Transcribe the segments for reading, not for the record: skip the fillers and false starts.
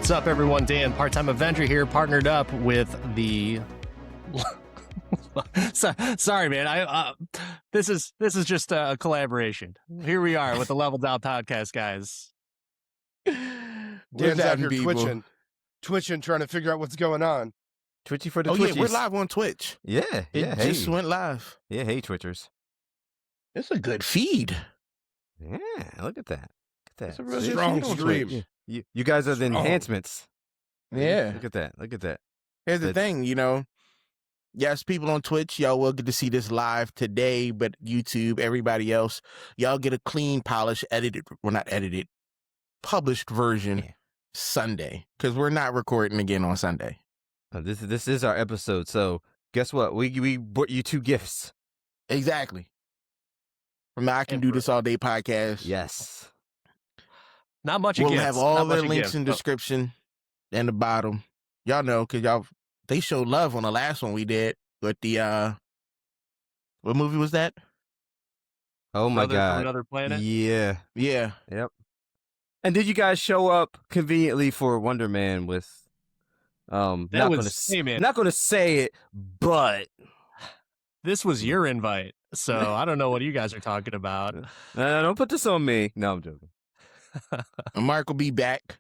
What's up, everyone? Dan, part-time Avenger here, partnered up with the... Sorry, man. This is just a collaboration. Here we are with the Level Down podcast, guys. Dan's out here twitching, trying to figure out what's going on. Twitchy for the Twitchies. Twitchies. Yeah, we're live on Twitch. Yeah, It just went live. Yeah, hey, Twitchers. It's a good feed. Yeah, look at that. It's a really Strong good feed on stream. Twitch. You guys are the enhancements. Yeah. Look at that. Look at that. Here's the thing, yes, people on Twitch, y'all will get to see this live today, but YouTube, everybody else, y'all get a clean, polished, published version Sunday, because we're not recording again on Sunday. This is our episode, so guess what? We brought you two gifts. Exactly. From the I Can Do This All Day podcast. Yes. Not much of We'll gifts. have all Not their much of links gifts. in description and the bottom. Y'all know, because they showed love on the last one we did with the, what movie was that? Oh my Brother from God. Another Planet? Yeah. Yep. And did you guys show up conveniently for Wonder Man with not going to say it, but This was your invite, so I don't know what you guys are talking about. don't put this on me. No, I'm joking. Mark will be back.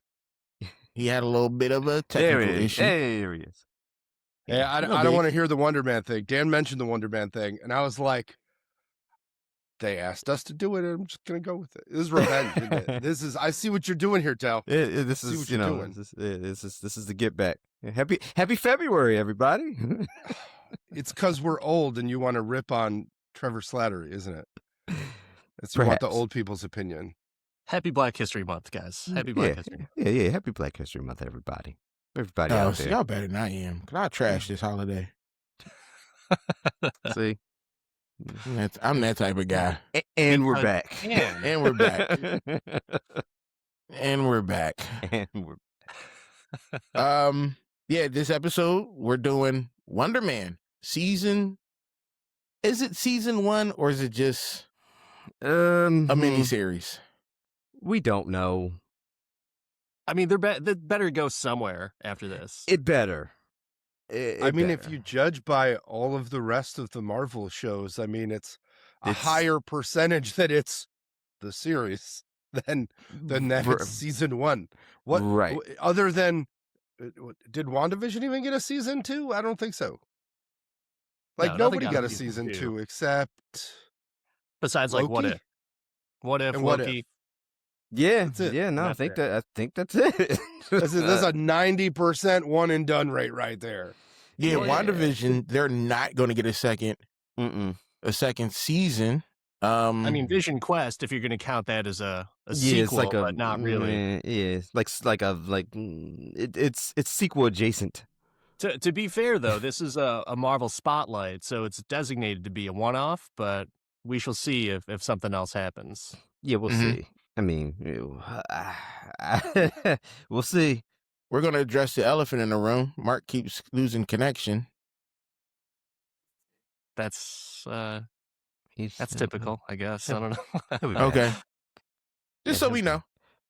He had a little bit of a technical issue. There he is. Yeah, I don't want to hear the Wonder Man thing. Dan mentioned the Wonder Man thing, and I was like, they asked us to do it, and I'm just going to go with it. This is revenge. Isn't it? I see what you're doing here, Tal. This is the get back. Happy February, everybody. It's because we're old and you want to rip on Trevor Slattery, isn't it? You want the old people's opinion. Happy Black History Month, guys. Happy Black History Month. Yeah. Happy Black History Month, everybody. Everybody out there. Y'all better than I am, because I trash this holiday. See? I'm that type of guy. And we're back. And we're back. And we're back. This episode, we're doing Wonder Man season. Is it season 1 or is it just a miniseries? We don't know. I mean, they better go somewhere after this. It better. If you judge by all of the rest of the Marvel shows, it's a higher percentage that it's the series than that it's season 1. What? Right. Other than, did WandaVision even get a season 2? I don't think so. Nobody got a season 2 except besides Loki? What if and Loki? Yeah, that's it. Yeah, no, Not I think that's it. That's a 90% one and done rate right there. Yeah, WandaVision, they're not going to get a second season. Vision Quest, if you're going to count that as a sequel, but not really. It's sequel adjacent. To be fair, though, this is a Marvel Spotlight, so it's designated to be a one-off, but we shall see if something else happens. Yeah, we'll see. We'll see. We're going to address the elephant in the room. Mark keeps losing connection. That's typical, I guess. I don't know. Okay. Just so we know.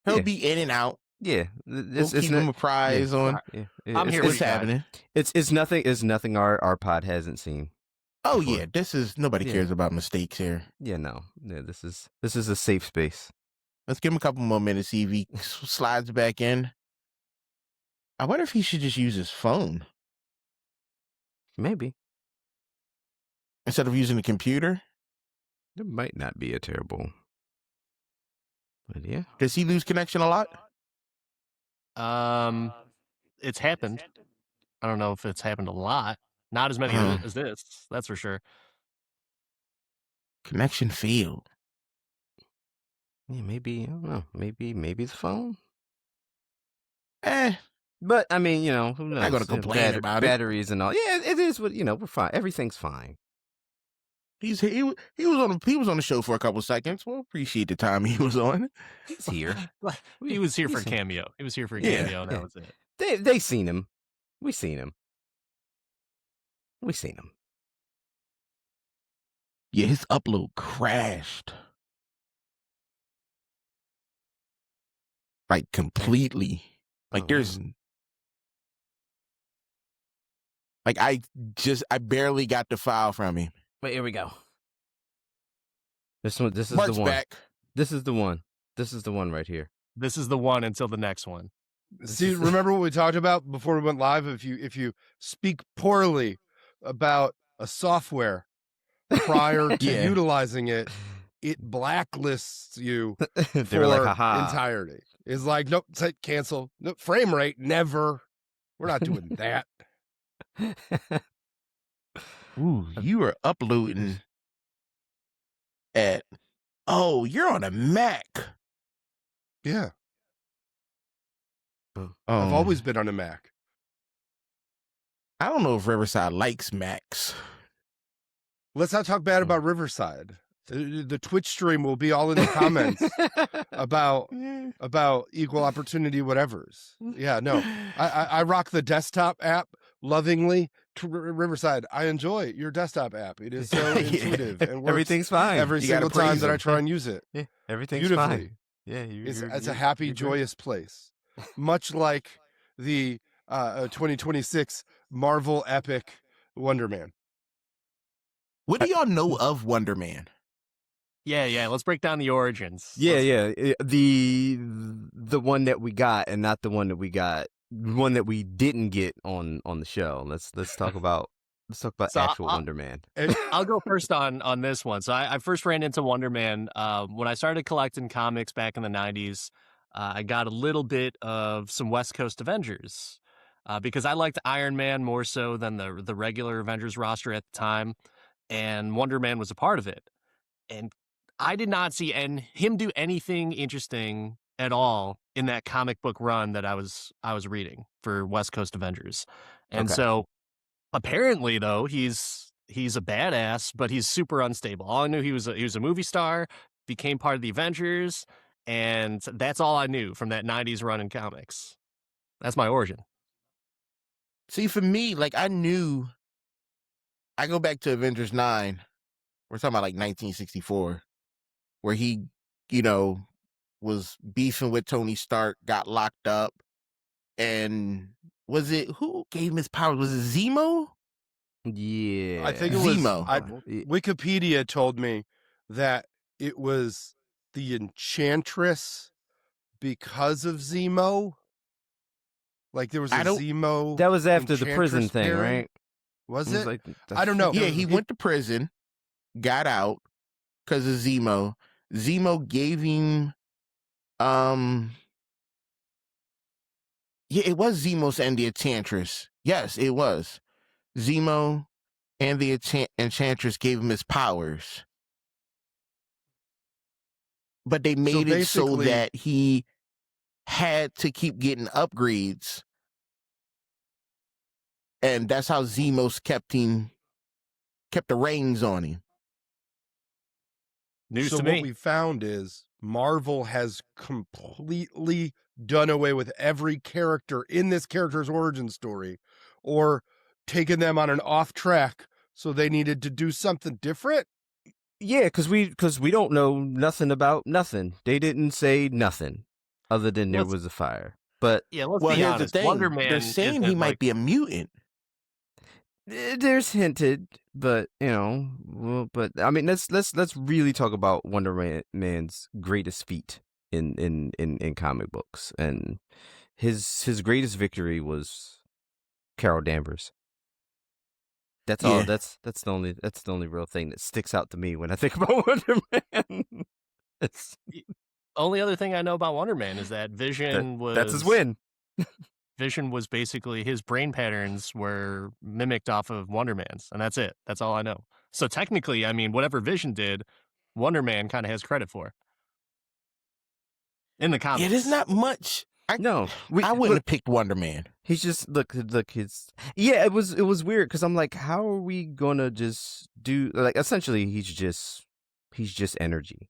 He'll be in and out. Yeah. We'll keep him apprised on. I'm here. What's happening? It's nothing our pod hasn't seen. Oh yeah, nobody cares about mistakes here. Yeah, no. Yeah, this is a safe space. Let's give him a couple more minutes, see if he slides back in. I wonder if he should just use his phone. Maybe. Instead of using the computer. It might not be a terrible idea. Does he lose connection a lot? It's happened. I don't know if it's happened a lot. Not as many as this, that's for sure. Connection failed. Yeah, maybe, I don't know. Maybe the phone. But who knows? I'm not gonna complain about batteries and all. Yeah, it is what we're fine. Everything's fine. He was on the show for a couple seconds. We'll appreciate the time he was on. He's here. He was here for a cameo. He was here for a cameo, and that was it. They seen him. We seen him. Yeah, his upload crashed. Like completely. Like there's like I barely got the file from him. Wait, here we go. This is Mark's the one. back. This is the one. This is the one right here. This is the one until the next one. Remember what we talked about before we went live? If you speak poorly about a software prior to utilizing it, it blacklists you for like, haha. entirety. It's like, nope, cancel. Nope, frame rate, never. We're not doing that. Ooh, you are uploading at... Oh, you're on a Mac. Yeah. I've always been on a Mac. I don't know if Riverside likes Macs. Let's not talk bad about Riverside. The Twitch stream will be all in the comments about equal opportunity whatevers. Yeah, no. I rock the desktop app lovingly. Riverside, I enjoy your desktop app. It is so intuitive and works everything's fine every single time that I try and use it. Yeah, everything's beautifully. Fine. Yeah, it's a happy, joyous place. Much like the 2026 Marvel epic Wonder Man. What do y'all know of Wonder Man? Yeah. Let's break down the origins. Yeah. The one that we got and not the one that we got. One that we didn't get on the show. Let's talk about actual Wonder Man. I'll go first on this one. So I first ran into Wonder Man when I started collecting comics back in the 90s. I got a little bit of some West Coast Avengers because I liked Iron Man more so than the regular Avengers roster at the time, and Wonder Man was a part of it. And I did not see him do anything interesting at all in that comic book run that I was reading for West Coast Avengers. And so apparently though, he's a badass, but he's super unstable. All I knew he was a movie star, became part of the Avengers, and that's all I knew from that 90s run in comics. That's my origin. See, for me, like I go back to Avengers 9. We're talking about like 1964, where he, was beefing with Tony Stark, got locked up, and who gave him his powers? Was it Zemo? Yeah, I think it was Zemo. Wikipedia told me that it was the Enchantress because of Zemo. Like there was a Zemo. That was after the prison thing, right? Was it? Like, I don't know. Yeah, he went to prison, got out because of Zemo. Zemo gave him, it was Zemo and the Enchantress. Yes, it was. Zemo and the Enchantress gave him his powers. But they made it so that he had to keep getting upgrades. And that's how Zemo kept the reins on him. News so to me. What we found is Marvel has completely done away with every character in this character's origin story, or taken them on an off track, so they needed to do something different. Yeah, because we don't know nothing about nothing. They didn't say nothing other than there was a fire. But let's be honest. The thing. Wonder Man, they're saying he might be a mutant. There's hinted, but but I mean, let's really talk about Wonder Man's greatest feat in comic books, and his greatest victory was Carol Danvers. That's all. That's the only real thing that sticks out to me when I think about Wonder Man. Only other thing I know about Wonder Man is that Vision that's his win. Vision was basically his brain patterns were mimicked off of Wonder Man's, and that's it. That's all I know. So technically, I mean, whatever Vision did, Wonder Man kind of has credit for in the comics. Yeah, there's not much. I wouldn't have picked Wonder Man. He's just look. It was weird because I'm like, how are we gonna just do like essentially he's just energy.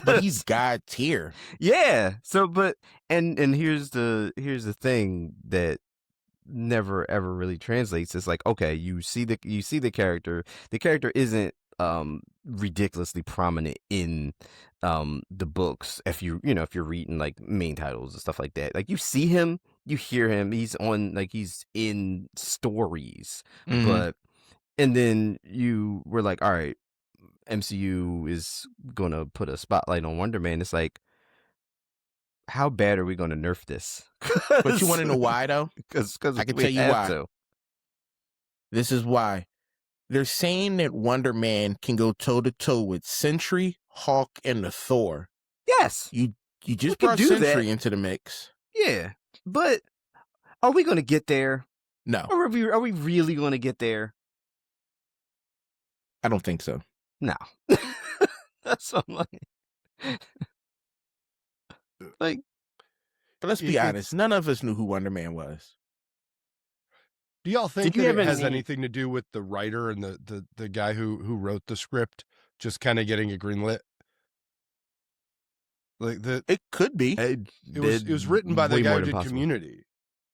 But he's God tier. Yeah. So, but and here's the thing that never ever really translates. It's like, okay, you see the character. The character isn't ridiculously prominent in the books. If you're reading like main titles and stuff like that, like you see him, you hear him, he's in stories, but and then you were like, all right, MCU is gonna put a spotlight on Wonder Man. It's like, how bad are we gonna nerf this? But you want to know why though? Because I can tell you why. This is why. They're saying that Wonder Man can go toe to toe with Sentry, Hawk, and the Thor. Yes, you just brought Sentry into the mix. Yeah, but are we gonna get there? No. Are we really gonna get there? I don't think so. No. That's what I'm like. But let's be honest, none of us knew who Wonder Man was. Do y'all think that it has anything to do with the writer and the guy who wrote the script just kind of getting it greenlit? Like it could be. It was written by the guy who did Community.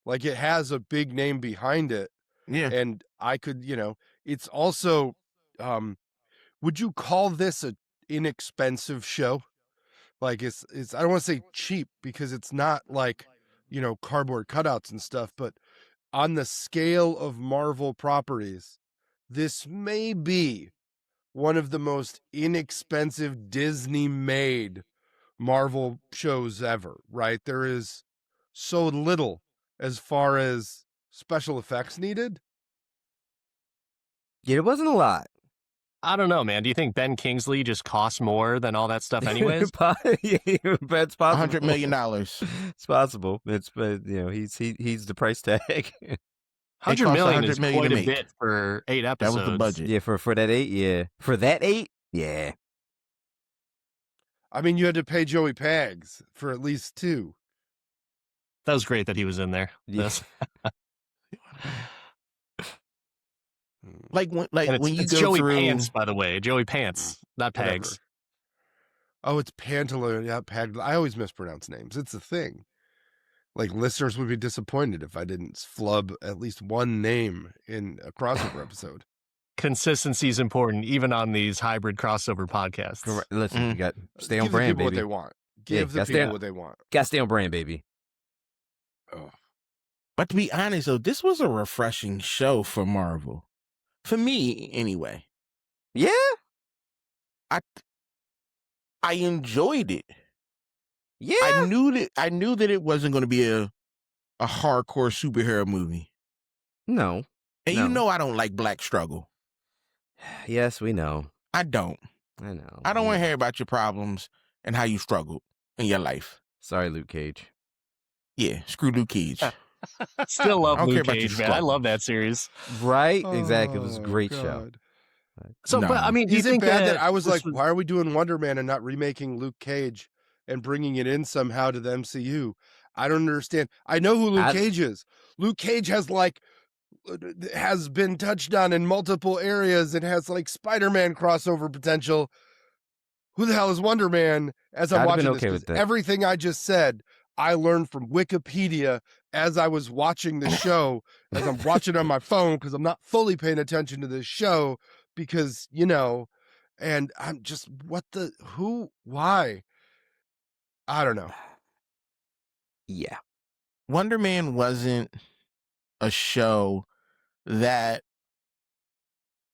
Like it has a big name behind it. Yeah. And I could, it's also would you call this an inexpensive show? Like it's I don't want to say cheap because it's not like, cardboard cutouts and stuff, but on the scale of Marvel properties, this may be one of the most inexpensive Disney-made Marvel shows ever, right? There is so little as far as special effects needed. Yeah, it wasn't a lot. I don't know, man. Do you think Ben Kingsley just costs more than all that stuff anyways? Yeah, it's possible. $100 million. It's possible. He's the price tag. $100 million is quite a bit for 8 episodes. That was the budget. Yeah, for that 8, yeah. For that 8, yeah. I mean, you had to pay Joey Pags for at least 2. That was great that he was in there. Yes. When you it's go Joey through... Pants, by the way. Joey Pants, not Pags. Oh, it's Pantaloon. Yeah, Pag. I always mispronounce names. It's a thing. Like, listeners would be disappointed if I didn't flub at least one name in a crossover episode. Consistency is important, even on these hybrid crossover podcasts. Correct. Listen, you got stay on Give brand, the people baby. what they want. Give the people what they want. Got to stay on brand, baby. Oh. But to be honest, though, this was a refreshing show for Marvel. For me, anyway. Yeah? I enjoyed it. Yeah. I knew that it wasn't going to be a hardcore superhero movie. No. And you know I don't like black struggle. Yes, we know. I don't. I know. I don't want to hear about your problems and how you struggled in your life. Sorry, Luke Cage. Yeah, screw Luke Cage. Still love Luke Cage, man. I love that series. Right? Exactly. It was a great show. So, but I mean, do you is it think bad that I was like, why are we doing Wonder Man and not remaking Luke Cage and bringing it in somehow to the MCU? I don't understand. I know who Luke Cage is. Luke Cage has been touched on in multiple areas and has like Spider-Man crossover potential. Who the hell is Wonder Man? As I'm watching this, everything I just said, I learned from Wikipedia as I was watching the show, as I'm watching on my phone, because I'm not fully paying attention to this show because, and I'm just, why? I don't know. Yeah. Wonder Man wasn't a show that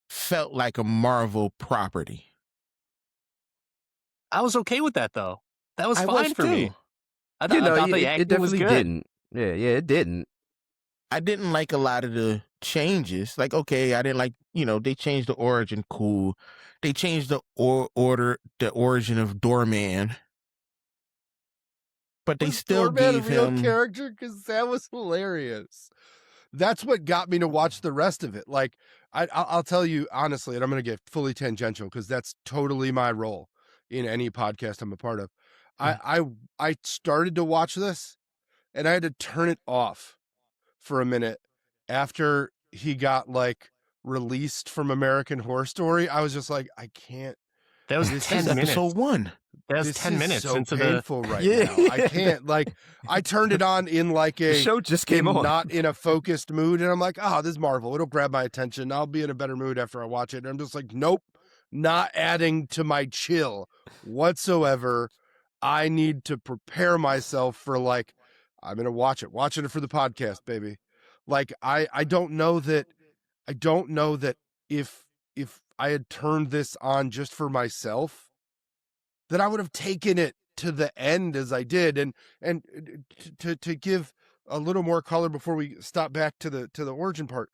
felt like a Marvel property. I was okay with that, though. That was fine for me. I thought the acting it definitely was good. didn't. Yeah, it didn't. I didn't like a lot of the changes. Like, okay, I didn't like, they changed the origin. Cool. They changed the origin of Doorman. But they still gave him a real character, because that was hilarious. That's what got me to watch the rest of it. Like, I'll tell you honestly, and I'm going to get fully tangential because that's totally my role in any podcast I'm a part of. I started to watch this and I had to turn it off for a minute after he got like released from American Horror Story. I was just like, I can't. That was 10 minutes. Episode 1. That was 10 minutes so into painful right now. I can't. Like, I turned it on in like a the show just came on, not in a focused mood, and I'm like, this is Marvel. It'll grab my attention. I'll be in a better mood after I watch it. And I'm just like, nope. not adding to my chill whatsoever. I need to prepare myself for, like, I'm going to watching it for the podcast, baby. Like, I don't know that if I had turned this on just for myself, that I would have taken it to the end as I did. And to give a little more color before we stop back to the origin part,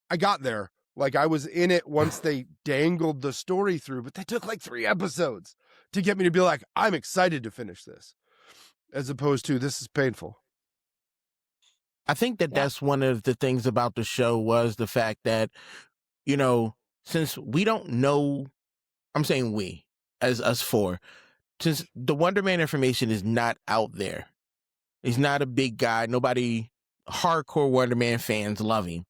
I got there. Like, I was in it once they dangled the story through, but that took like 3 episodes to get me to be like, I'm excited to finish this, as opposed to this is painful. I think that that's one of the things about the show was the fact that, you know, since we don't know, I'm saying we, as us four, since the Wonder Man information is not out there, he's not a big guy, nobody, hardcore Wonder Man fans love him.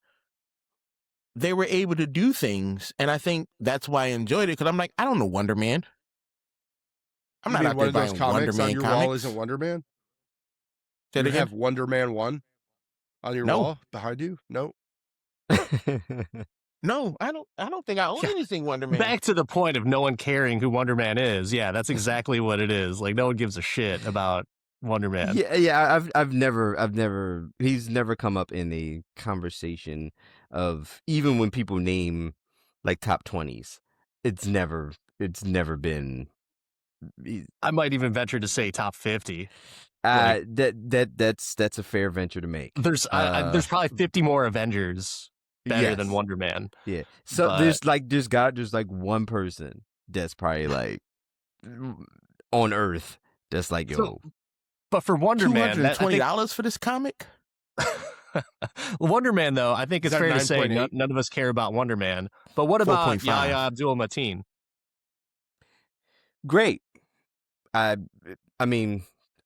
They were able to do things, and I think that's why I enjoyed it, because I'm like, I don't know Wonder Man. I'm not out one there of those buying Wonder comics Man on your comics. wall isn't Wonder Man? Say it You again? have Wonder Man 1 on your No. wall behind you? No. No, I don't think I own anything Wonder Man. Back to the point of no one caring who Wonder Man is. Yeah, that's exactly what it is. Like, no one gives a shit about Wonder Man. Yeah. I've never. He's never come up in a conversation of, even when people name like top 20s. It's never been. I might even venture to say top 50. That's a fair venture to make. There's probably 50 more Avengers better than Wonder Man. Yeah. So there's like one person that's probably like on Earth that's like, yo. So, but for Wonder Man, $220 for this comic? Wonder Man, though, I think it's fair to say none of us care about Wonder Man. But what about Yahya Abdul-Mateen? Great. I mean,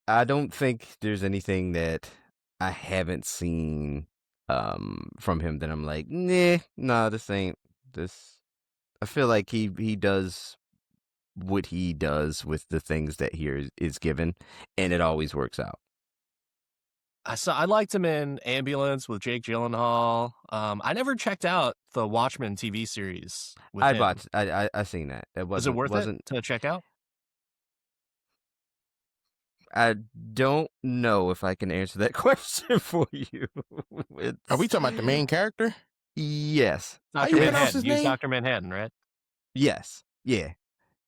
I don't think there's anything that I haven't seen from him that I'm like, nah, this ain't this. I feel like he does what he does with the things that he is given, and it always works out. I liked him in Ambulance with Jake Gyllenhaal. I never checked out the Watchmen TV series with him. I seen that. Was it worth it to check out? I don't know if I can answer that question for you. Are we talking about the main character? Yes. Dr. Manhattan. Use Dr. Manhattan, right? Yes. Yeah.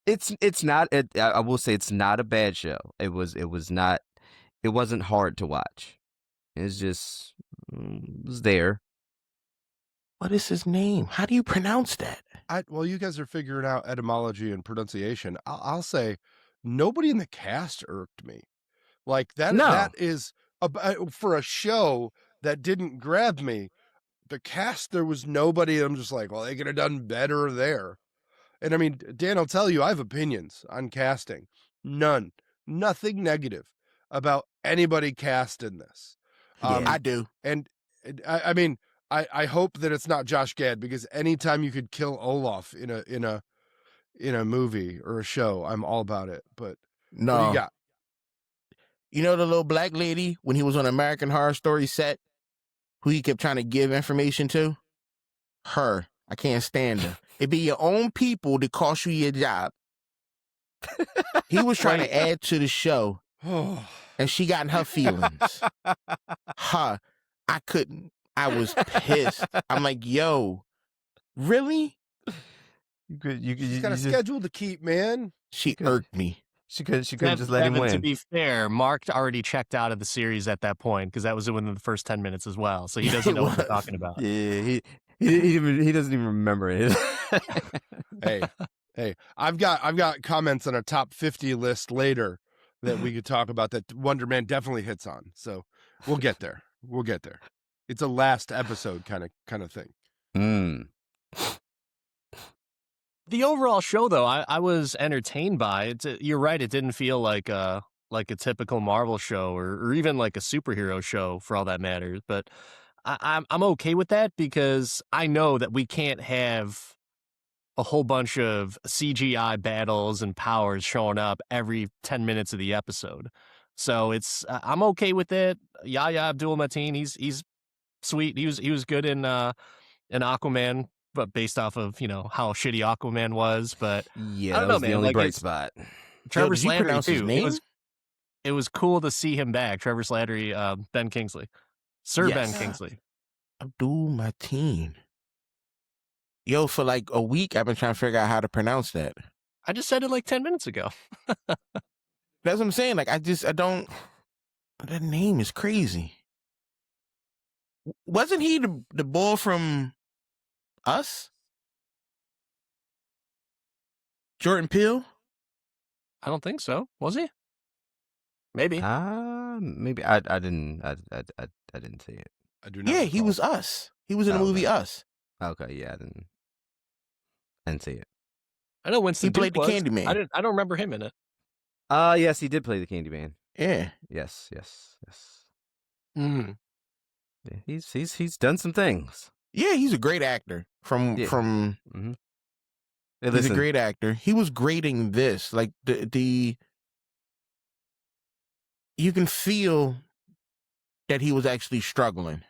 It's not. I will say it's not a bad show. It wasn't hard to watch. It's just it was there. What is his name? How do you pronounce that? Well, you guys are figuring out etymology and pronunciation. I'll say nobody in the cast irked me. Like that. No. That is for a show that didn't grab me. The cast, there was nobody. I'm just like, well, they could have done better there. And I mean, Dan, I'll tell you, I have opinions on casting. Nothing negative about anybody cast in this. I do. And I mean, I hope that it's not Josh Gad, because anytime you could kill Olaf in a movie or a show, I'm all about it. But no, what do you got? You know the little black lady when he was on American Horror Story set, who he kept trying to give information to? Her. I can't stand her. It be your own people that cost you your job. He was trying to add to the show, and she got in her feelings. I couldn't. I was pissed. I'm like, yo, really? You got a schedule to keep, man. She irked me. She couldn't just let him win. To be fair, Mark already checked out of the series at that point, because that was within the first 10 minutes as well. So he doesn't know what we're talking about. Yeah, he doesn't even remember it. Hey, I've got comments on a top 50 list later that we could talk about that Wonder Man definitely hits on. So we'll get there. It's a last episode kind of thing. The overall show, though, I was entertained by it. You're right; it didn't feel like a typical Marvel show, or even like a superhero show, for all that matters. But I'm okay with that, because I know that we can't have a whole bunch of CGI battles and powers showing up every 10 minutes of the episode. So I'm okay with it. Yahya Abdul-Mateen, he's sweet. He was good in Aquaman but based off of how shitty Aquaman was. But Yeah, I that don't know, was the man. only Like bright spot. Trevor did you Slattery pronounce his too. name? It was cool to see him back. Trevor Slattery, Ben Kingsley, Sir Ben Yes. Kingsley. Abdul Mateen. Yo, for like a week, I've been trying to figure out how to pronounce that. I just said it like 10 minutes ago. That's what I'm saying. Like, I don't. That name is crazy. Wasn't he the boy from Us? Jordan Peele? I don't think so. Was he? Maybe. Maybe I didn't see it. I do not. Yeah, recall. he was Us. He was in the movie Us. Okay, yeah, I didn't see it. I know Winston He played Duke the was. Candyman. I don't remember him in it. Yes, he did play the Candyman. Yeah. Yes. Mm. Yeah, he's done some things. Yeah, he's a great actor. Mm-hmm. Hey, He's a great actor. He was great in this. Like the you can feel that he was actually struggling.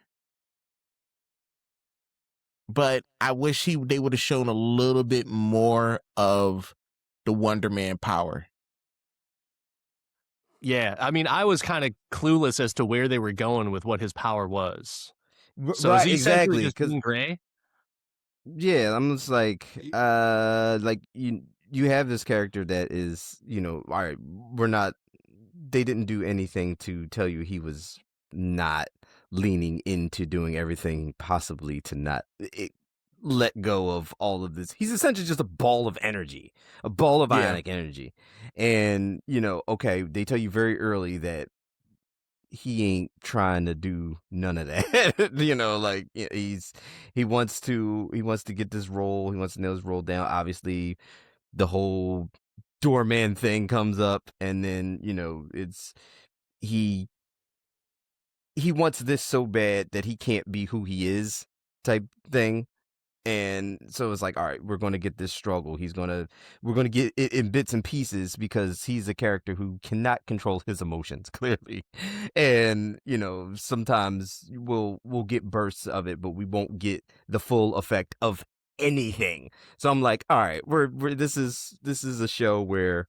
But I wish they would have shown a little bit more of the Wonder Man power. Yeah, I mean, I was kind of clueless as to where they were going with what his power was. So right, is he exactly, just being gray? Yeah, I'm just like you have this character that is, all right, they didn't do anything to tell you he was not leaning into doing everything possibly to not let go of all of this. He's essentially just a ball of energy, a ball of ionic energy. And, okay, they tell you very early that he ain't trying to do none of that. He wants to get this role. He wants to nail his role down. Obviously, the whole doorman thing comes up, and then it's he wants this so bad that he can't be who he is, type thing. And so it's like, all right, we're going to get this struggle. We're going to get it in bits and pieces because he's a character who cannot control his emotions, clearly. And, sometimes we'll get bursts of it, but we won't get the full effect of anything. So I'm like, all right, this is a show where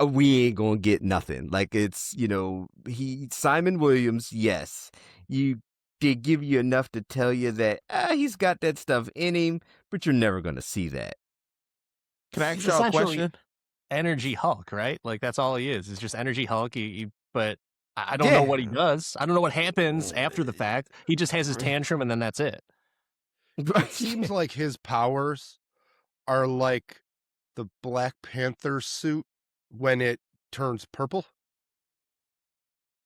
we ain't going to get nothing. Like, it's, Simon Williams, yes, they give you enough to tell you that he's got that stuff in him, but you're never going to see that. Can I ask you a question? Energy Hulk, right? Like, that's all he is. It's just Energy Hulk. But I don't know what he does. I don't know what happens after the fact. He just has his tantrum, and then that's it. It seems like his powers are like the Black Panther suit when it turns purple.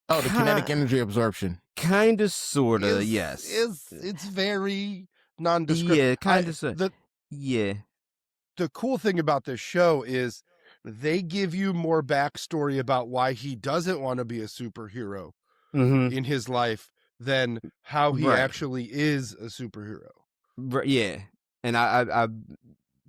Oh, the kinetic energy absorption. Kind of, sort of, yes. It's very nondescript. Yeah, kind of. Yeah. The cool thing about this show is they give you more backstory about why he doesn't want to be a superhero in his life than how he actually is a superhero. Right, yeah. And I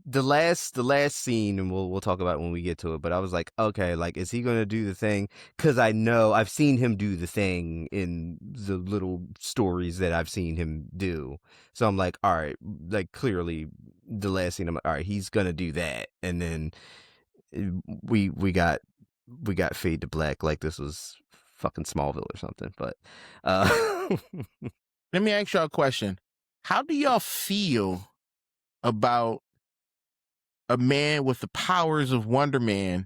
the last scene, and we'll talk about it when we get to it, but I was like, okay, like, is he going to do the thing? Because I know I've seen him do the thing in the little stories that I've seen him do. So I'm like, all right, like, clearly the last scene, I'm like, all right, he's going to do that. And then we got fade to black like this was fucking Smallville or something. But let me ask y'all a question. How do y'all feel about a man with the powers of Wonder Man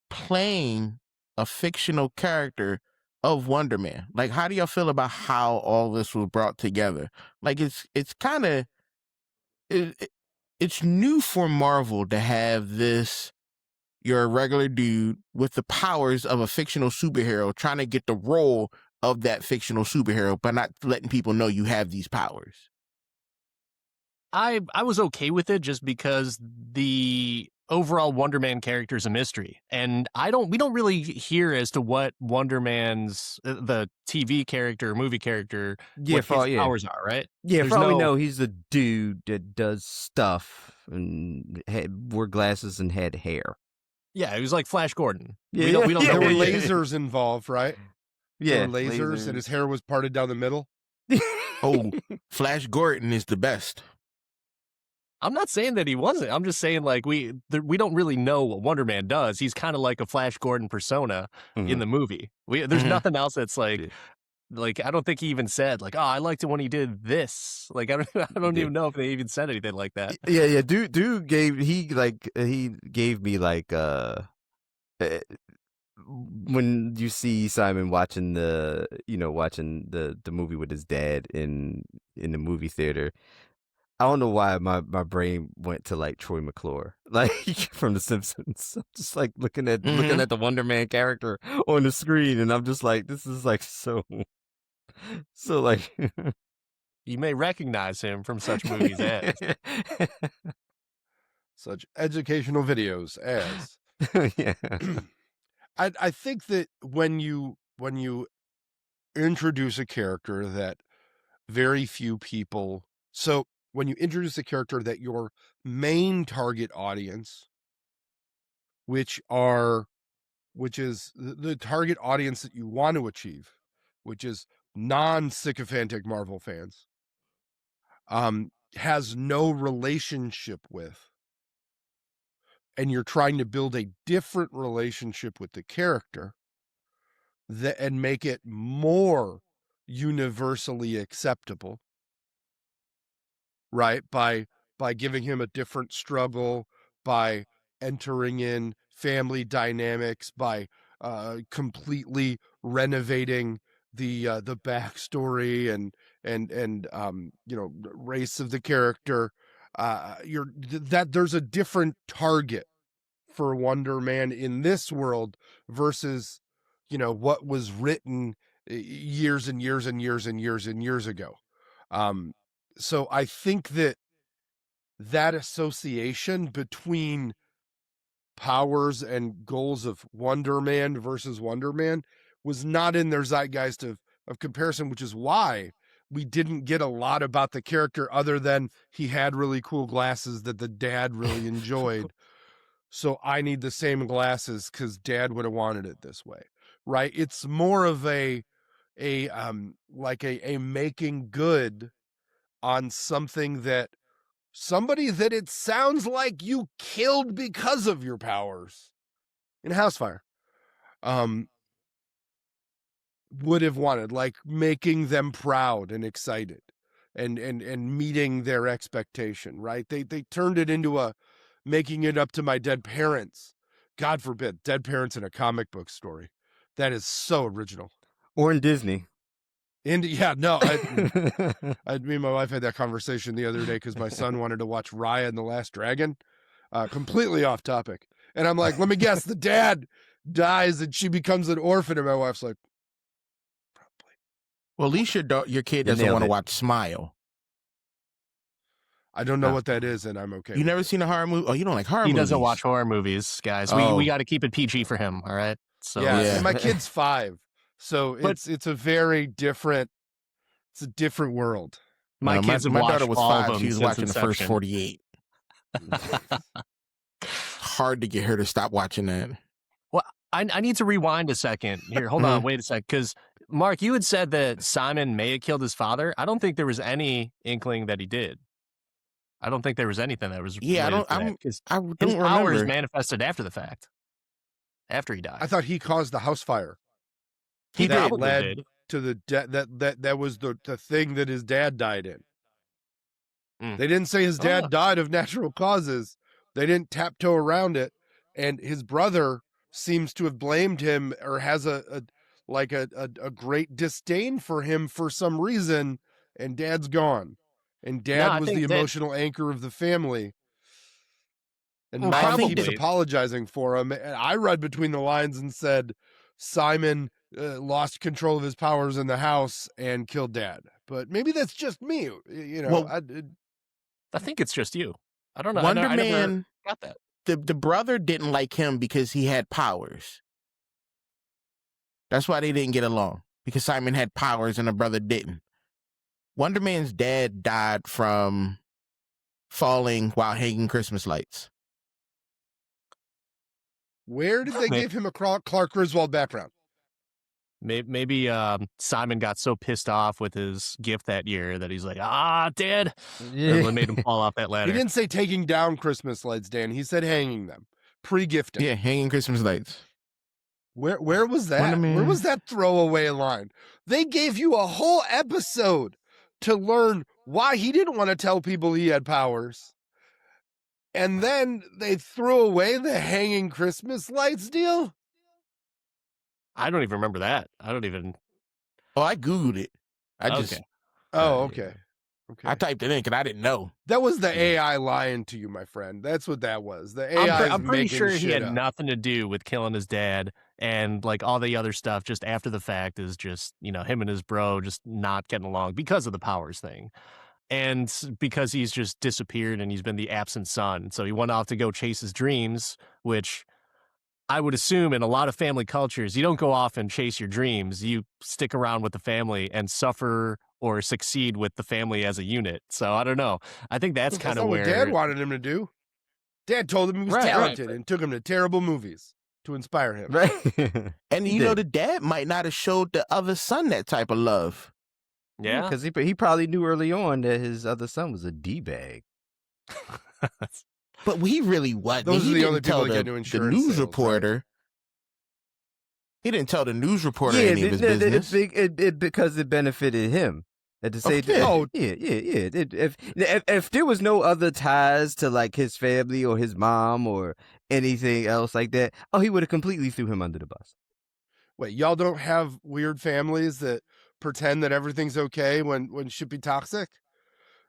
playing a fictional character of Wonder Man? Like, how do y'all feel about how all this was brought together? Like, it's kind of it's new for Marvel to have this. You're a regular dude with the powers of a fictional superhero trying to get the role of that fictional superhero, but not letting people know you have these powers. I was okay with it just because the overall Wonder Man character is a mystery, and we don't really hear as to what Wonder Man's the TV character, movie character, what his powers are, right? Yeah, for all we know, he's a dude that does stuff and wore glasses and had hair. Yeah, he was like Flash Gordon. Yeah, we don't there know were lasers involved, right? Yeah, there were lasers, and his hair was parted down the middle. Oh, Flash Gordon is the best. I'm not saying that he wasn't. I'm just saying like we don't really know what Wonder Man does. He's kind of like a Flash Gordon persona in the movie. There's nothing else that's like I don't think he even said like, oh, I liked it when he did this. Like I don't even know if they even said anything like that. Yeah. Dude gave me like when you see Simon watching the movie with his dad in the movie theater, I don't know why my brain went to like Troy McClure, like from The Simpsons. I'm just like looking at the Wonder Man character on the screen, and I'm just like, this is like so like. You may recognize him from such movies as such educational videos as. Yeah. I think that when you introduce a character that very few people, so when you introduce a character that your main target audience, which is the target audience that you want to achieve, which is non-sycophantic Marvel fans, has no relationship with, and you're trying to build a different relationship with the character and make it more universally acceptable, right? By giving him a different struggle, by entering in family dynamics, by completely renovating the backstory and race of the character. There's a different target for Wonder Man in this world versus what was written years and years and years and years and years ago. So I think that association between powers and goals of Wonder Man versus Wonder Man was not in their zeitgeist of comparison, which is why we didn't get a lot about the character other than he had really cool glasses that the dad really enjoyed. So I need the same glasses because dad would have wanted it this way, right? It's more of a making good on something that somebody that it sounds like you killed because of your powers in Housefire would have wanted, like making them proud and excited and meeting their expectation, right? They turned it into a making it up to my dead parents. God forbid, dead parents in a comic book story. That is so original. Or in Disney. And yeah, no, me and my wife had that conversation the other day because my son wanted to watch Raya and the Last Dragon, completely off topic. And I'm like, let me guess, the dad dies and she becomes an orphan. And my wife's like, probably. Well, at least your kid doesn't want to watch Smile. I don't know what that is, and I'm okay. You never seen a horror movie? Oh, you don't like horror movies? He doesn't watch horror movies, guys. We got to keep it PG for him, all right? So yeah. And my kid's 5, so it's a very different. It's a different world. My daughter was 5. She was watching the first 48. Hard to get her to stop watching that. Well, I need to rewind a second here. Hold on, wait a sec, because Mark, you had said that Simon may have killed his father. I don't think there was any inkling that he did. I don't think there was anything that was. Yeah, I don't his powers manifested after the fact, after he died. I thought he caused the house fire. He probably did. To the that was the thing that his dad died in. They didn't say his dad died of natural causes. They didn't tiptoe around it, and his brother seems to have blamed him or has a great disdain for him for some reason. And dad's gone, and dad was the emotional anchor of the family. And mom keeps apologizing for him. And I read between the lines and said Simon lost control of his powers in the house and killed dad. But maybe that's just me. I think it's just you. I don't know. Wonder Man, I never got that. The brother didn't like him because he had powers. That's why they didn't get along, because Simon had powers and the brother didn't. Wonder Man's dad died from falling while hanging Christmas lights. Where did they give him a Clark Griswold background? Maybe Simon got so pissed off with his gift that year that he's like, Dad. Yeah. That made him fall off that ladder. He didn't say taking down Christmas lights, Dan. He said hanging them, pre-gifting. Yeah, hanging Christmas lights. Where was that? Where was that throwaway line? They gave you a whole episode to learn why he didn't want to tell people he had powers. And then they threw away the hanging Christmas lights deal? I don't even remember that. I don't even. Oh, I Googled it. Okay. Okay. I typed it in because I didn't know. That was the AI lying to you, my friend. That's what that was. The AI. I'm pretty sure he had nothing to do with killing his dad, and like all the other stuff just after the fact is just, him and his bro just not getting along because of the powers thing. And because he's just disappeared and he's been the absent son. So he went off to go chase his dreams, which I would assume in a lot of family cultures, you don't go off and chase your dreams. You stick around with the family and suffer or succeed with the family as a unit. So I don't know. I think that's kind of where what Dad wanted him to do. Dad told him he was talented and took him to terrible movies to inspire him. Right. And the dad might not have showed the other son that type of love. Yeah. Because he probably knew early on that his other son was a D-bag. But he really wasn't. Those he are the didn't only people tell that get into insurance the news sales, reporter. Right? He didn't tell the news reporter any of his business. Because it benefited him. At the same time. If there was no other ties to like his family or his mom or anything else like that, he would have completely threw him under the bus. Wait, y'all don't have weird families that pretend that everything's okay when shit be toxic?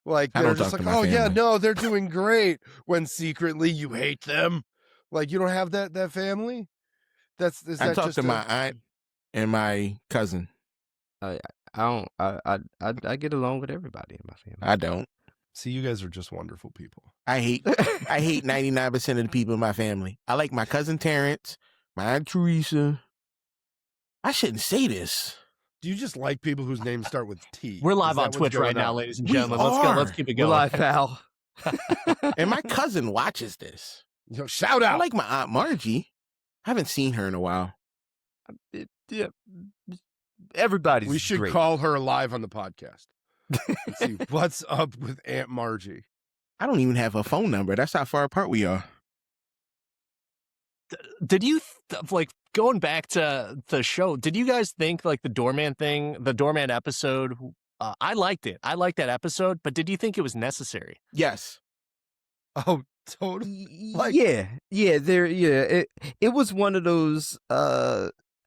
Like they're just like, they're doing great when secretly you hate them. Like you don't have that family? I talk to my aunt and my cousin. I get along with everybody in my family. I don't. See, you guys are just wonderful people. I hate 99% of the people in my family. I like my cousin Terrence, my aunt Teresa. I shouldn't say this. Do you just like people whose names start with T? We're live on Twitch right now, ladies and gentlemen. Let's keep it going. We're live, pal. And my cousin watches this. Shout out. I like my Aunt Margie. I haven't seen her in a while. Yeah. Everybody's We should great. call her live on the podcast. And see what's up with Aunt Margie. I don't even have her phone number. That's how far apart we are. Did you going back to the show? Did you guys think like the doorman episode? I liked it. I liked that episode, but did you think it was necessary? Yes. Oh, totally. It was one of those.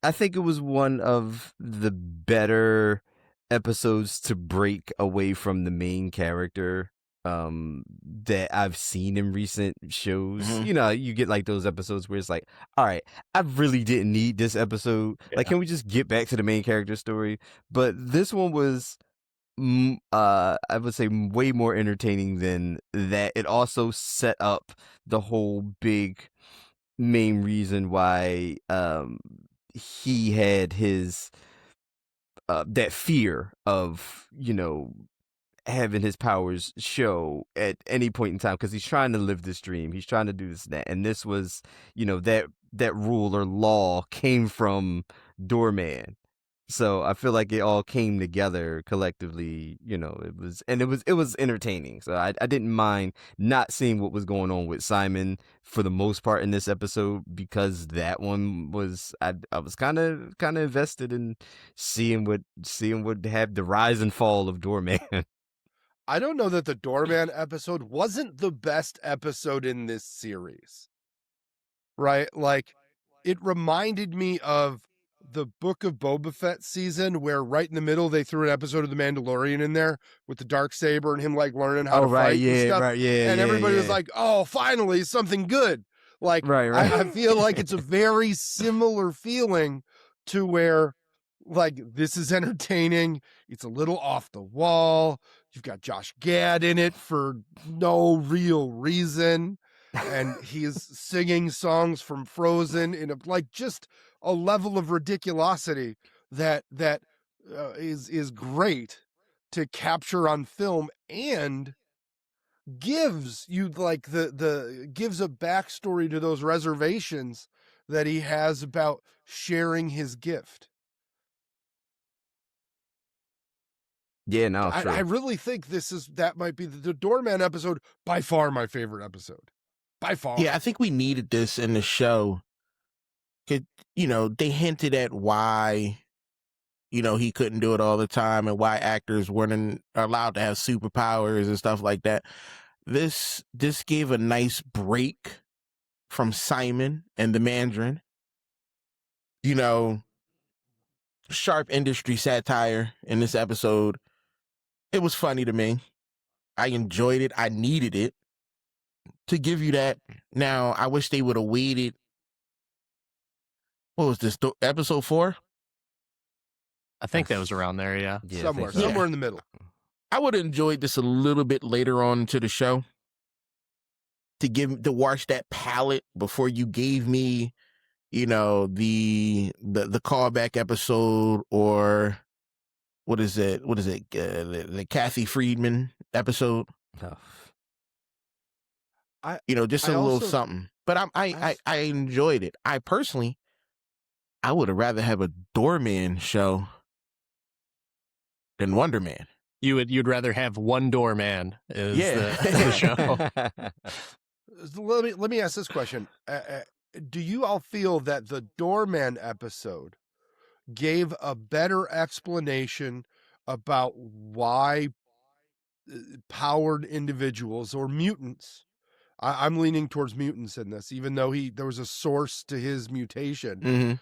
I think it was one of the better episodes to break away from the main character that I've seen in recent shows. Mm-hmm. You get like those episodes where it's like, all right, I really didn't need this episode. Yeah. Like, can we just get back to the main character story? But this one was I would say way more entertaining than that. It also set up the whole big main reason why he had his that fear of having his powers show at any point in time, because he's trying to live this dream, he's trying to do this and that, and this was that rule or law came from Doorman. So I feel like it all came together collectively. It was entertaining. So I didn't mind not seeing what was going on with Simon for the most part in this episode, because that one was I was kind of invested in seeing what had the rise and fall of Doorman. I don't know that the Doorman episode wasn't the best episode in this series. Right? Like, it reminded me of the Book of Boba Fett season, where right in the middle they threw an episode of The Mandalorian in there with the Darksaber and him like learning how to fight and stuff. And everybody was like, "Oh, finally something good." Like, right. I feel like it's a very similar feeling to where, like, this is entertaining. It's a little off the wall. You've got Josh Gad in it for no real reason, and he's singing songs from Frozen in just a level of ridiculosity that is great to capture on film, and gives you like gives a backstory to those reservations that he has about sharing his gift. Yeah, no, I really think that might be the Doorman episode, by far my favorite episode. By far. Yeah, I think we needed this in the show. They hinted at why, he couldn't do it all the time and why actors weren't allowed to have superpowers and stuff like that. This gave a nice break from Simon and the Mandarin. Sharp industry satire in this episode. It was funny to me. I enjoyed it. I needed it to give you that. Now, I wish they would have waited. What was this, episode 4? I think that was around there, yeah. Somewhere in the middle. I would have enjoyed this a little bit later on to the show to wash that palate before you gave me, the callback episode, or what is it? The Kathy Friedman episode. Oh. Just a little something. But I enjoyed it. I personally, I would have rather have a Doorman show than Wonder Man. You'd rather have one Doorman is the show. Let me ask this question. Do you all feel that the Doorman episode gave a better explanation about why powered individuals or mutants, I'm leaning towards mutants in this, even though there was a source to his mutation,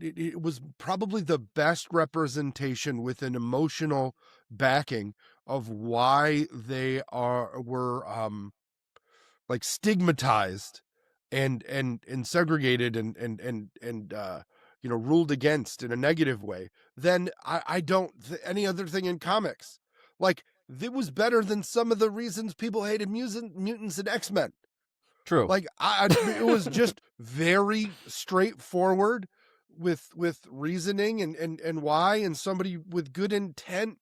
it was probably the best representation with an emotional backing of why they were like stigmatized and segregated and ruled against in a negative way than I don't any other thing in comics. Like, it was better than some of the reasons people hated mutants and X-Men. True. Like, it was just very straightforward with reasoning and why, and somebody with good intent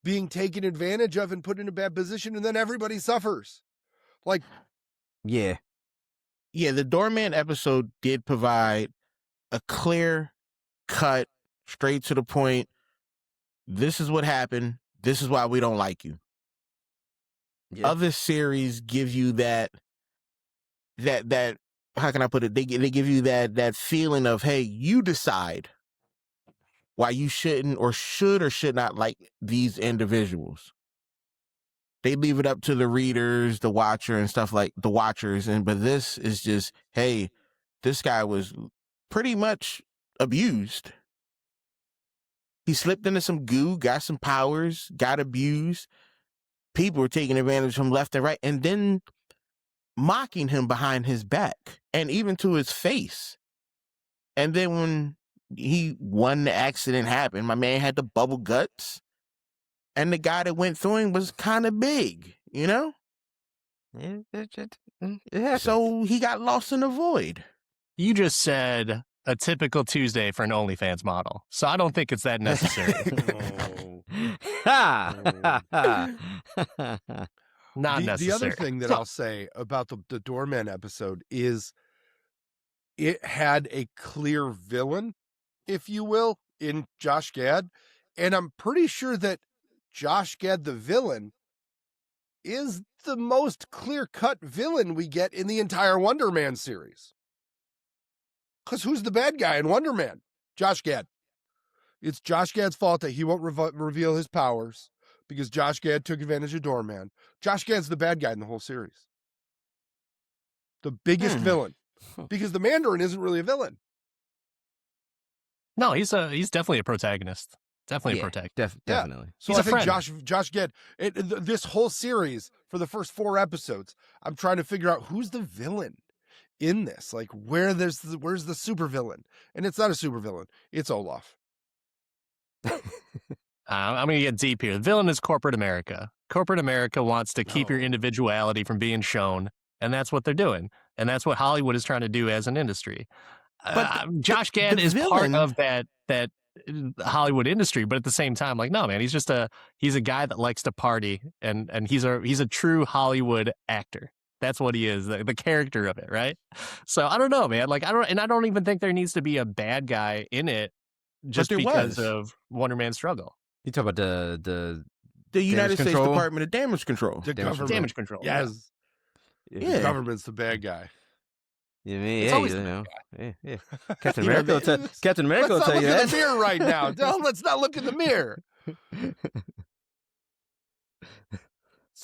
being taken advantage of and put in a bad position, and then everybody suffers. Like, yeah, the Doorman episode did provide a clear cut, straight to the point. This is what happened. This is why we don't like you. Yeah. Other series give you that how can I put it? They give you that feeling of, hey, you decide why you shouldn't or should not like these individuals. They leave it up to the readers, the watcher, and stuff like the watchers. But this is just, hey, this guy was pretty much abused. He slipped into some goo, got some powers, got abused. People were taking advantage of him left and right, and then mocking him behind his back and even to his face. And then when the accident happened, my man had the bubble guts, and the guy that went through him was kind of big, Yeah, so he got lost in the void. You just said a typical Tuesday for an OnlyFans model, so I don't think it's that necessary. Not necessary. The other thing that I'll say about the Doorman episode is it had a clear villain, if you will, in Josh Gad, and I'm pretty sure that Josh Gad, the villain, is the most clear-cut villain we get in the entire Wonder Man series. Because who's the bad guy in Wonder Man? Josh Gad. It's Josh Gad's fault that he won't reveal his powers because Josh Gad took advantage of Doorman. Josh Gad's the bad guy in the whole series. The biggest villain. Because the Mandarin isn't really a villain. No, he's definitely a protagonist. Definitely a protagonist. Definitely. So I think Josh Gad, this whole series, for the first 4 episodes, I'm trying to figure out who's the villain in this. Like, where's the super villain? And it's not a super villain. It's Olaf. I'm going to get deep here. The villain is corporate America. Corporate America wants to keep your individuality from being shown, and that's what they're doing. And that's what Hollywood is trying to do as an industry. But Josh Gad is part of that Hollywood industry, but at the same time, like, no, man, he's a guy that likes to party, and he's a true Hollywood actor. That's what he is, the character of it, right? So I don't know, man. Like, I don't even think there needs to be a bad guy in it just because of Wonder Man's struggle. You talk about the United States control? Department of Damage Control. The government. Damage control. Yes. Yeah. The government's the bad guy. Yeah, man, It's always the yeah. Captain America will tell Captain America will Let's tell not you look that. in the mirror right now. Let's not look in the mirror.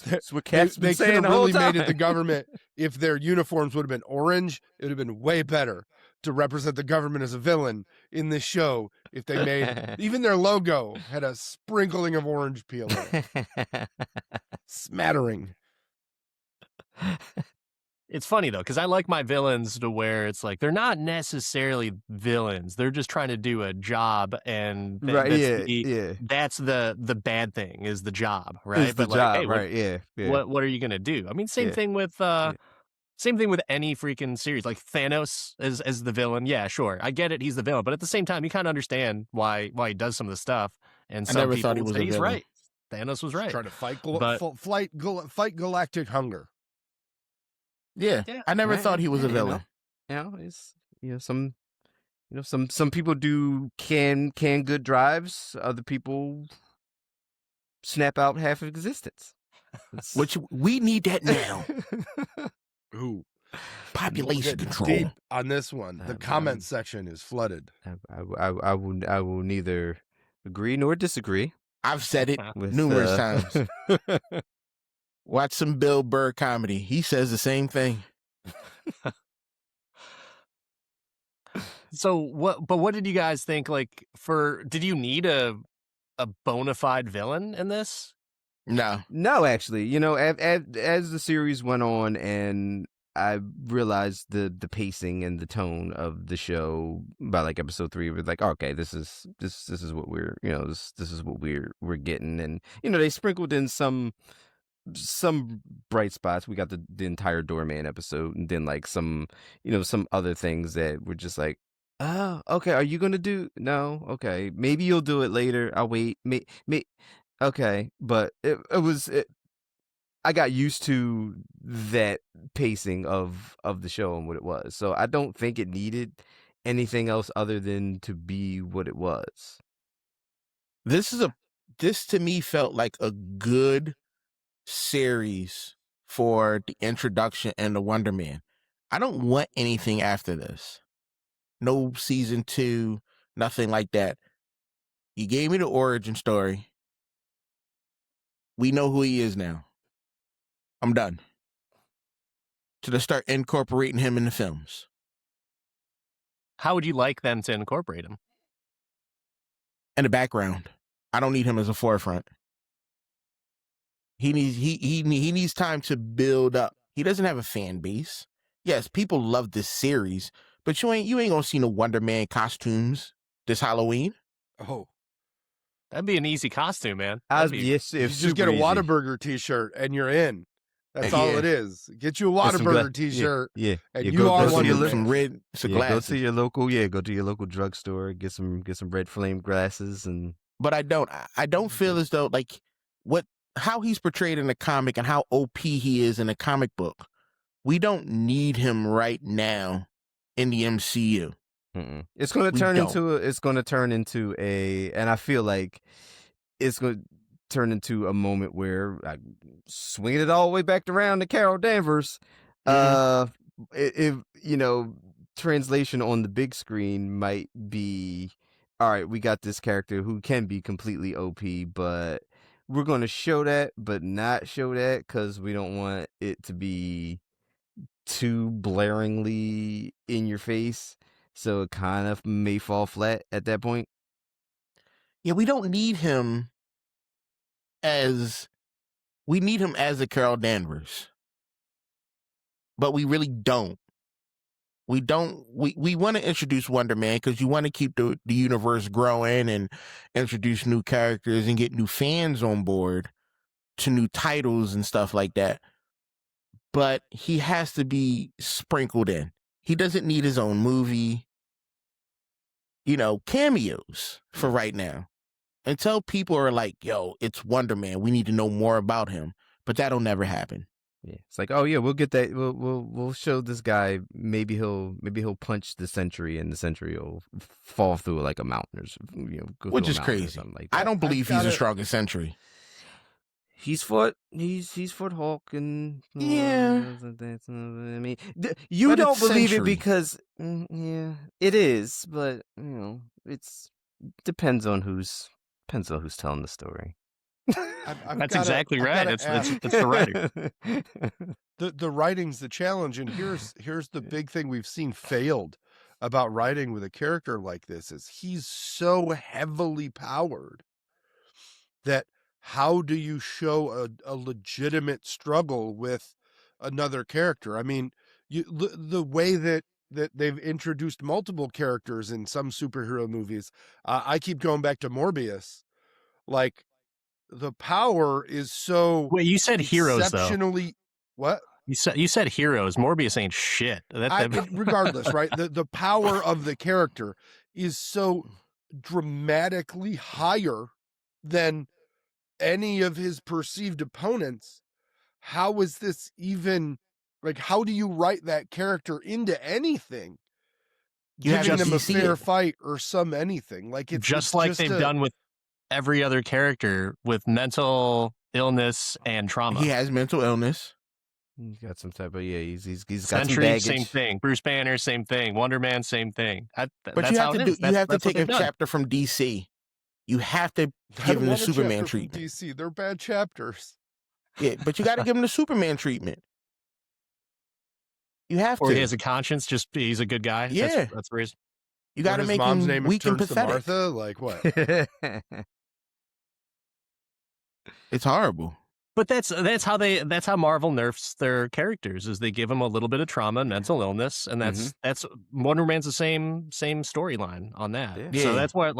That's what Cap's been They saying could the have whole really made it time. the government. If their uniforms would have been orange, it would have been way better to represent the government as a villain in this show. If they made even their logo had a sprinkling of orange peel in it. Smattering. It's funny though, because I like my villains to where it's like they're not necessarily villains; they're just trying to do a job, and that's the bad thing is the job, right? It's the job, hey, right? Yeah. What are you gonna do? I mean, same thing with same thing with any freaking series, like Thanos as the villain. Yeah, sure, I get it, he's the villain, but at the same time, you kind of understand why he does some of the stuff. And I never thought he was a he's villain. right. Thanos was right. Trying to fight fight galactic hunger. Yeah, I never thought he was a villain. It's some people do can good drives. Other people snap out half of existence. Which we need that now. Ooh. Population control. Deep on this one. The comment section is flooded. I will neither agree nor disagree. I've said it numerous times. Watch some Bill Burr comedy. He says the same thing. So what did you guys think? Like, did you need a bona fide villain in this? No, actually, as the series went on and I realized the pacing and the tone of the show by like episode 3, it was like, okay, this is what we're this is what we're getting, and they sprinkled in some bright spots. We got the entire Doorman episode, and then like some other things that were just like, oh, okay, are you gonna do? No, okay, maybe you'll do it later. I'll wait. Okay, but it was. I got used to that pacing of the show and what it was, so I don't think it needed anything else other than to be what it was. This to me felt like a good series for the introduction and the Wonder Man. I don't want anything after this. No season 2, nothing like that. You gave me the origin story. We know who he is now. I'm done. To start incorporating him in the films. How would you like them to incorporate him? In the background. I don't need him as a forefront. He needs time to build up. He doesn't have a fan base. Yes, people love this series, but you ain't gonna see no Wonder Man costumes this Halloween. Oh, that'd be an easy costume, man. You just get a Whataburger t-shirt and you're in. That's all it is. Get you a Whataburger t-shirt. Yeah. And you are Wonder some red glasses. Go to your local drugstore, get some red flame glasses, and. But I don't feel as though like how he's portrayed in the comic and how OP he is in the comic book. We don't need him right now in the MCU. Mm-mm. It's going to turn into and I feel like it's going to turn into a moment where I swing it all the way back around to Carol Danvers. If translation on the big screen might be, all right, we got this character who can be completely OP, but we're going to show that, but not show that because we don't want it to be too blaringly in your face. So it kind of may fall flat at that point. Yeah, we don't need him we need him as a Carol Danvers. But we really don't. We want to introduce Wonder Man because you want to keep the universe growing and introduce new characters and get new fans on board to new titles and stuff like that. But he has to be sprinkled in. He doesn't need his own movie. Cameos for right now. Until people are like, yo, it's Wonder Man. We need to know more about him. But that'll never happen. Yeah, it's like, oh yeah, we'll get that. We'll show this guy. Maybe he'll punch the Sentry, and the Sentry will fall through like a mountain, or go Which through a is mountain or crazy. something like that. I don't believe he's the strongest Sentry. He's fought Hulk and Yeah. I mean, you don't believe it because it is, but it's depends on who's telling the story. That's exactly right. It's the writer. The writing's the challenge, and here's the big thing we've seen failed about writing with a character like this is he's so heavily powered that how do you show a legitimate struggle with another character? I mean, the way that they've introduced multiple characters in some superhero movies, I keep going back to Morbius, like. The power is so. Wait, you said heroes exceptionally. Though. What? You said heroes. Morbius ain't shit. Regardless, right? The power of the character is so dramatically higher than any of his perceived opponents. How is this even like? How do you write that character into anything? Giving them a fair fight or some anything like it's just like they've done with every other character with mental illness and trauma. He has mental illness. He's got some type of he's got Sentry, some baggage. Same thing. Bruce Banner, same thing. Wonder Man, same thing. But you have to take a chapter from DC. You have to give him the Superman treatment. DC, they're bad chapters. Yeah, but you got to give him the Superman treatment. You have to. Or he has a conscience. Just he's a good guy. Yeah, that's the reason. You got to make mom's him name weak and pathetic. Martha, like what? It's horrible. But that's how Marvel nerfs their characters is they give them a little bit of trauma and mental illness, and that's Wonder Man's the same storyline on that. Yeah. So that's why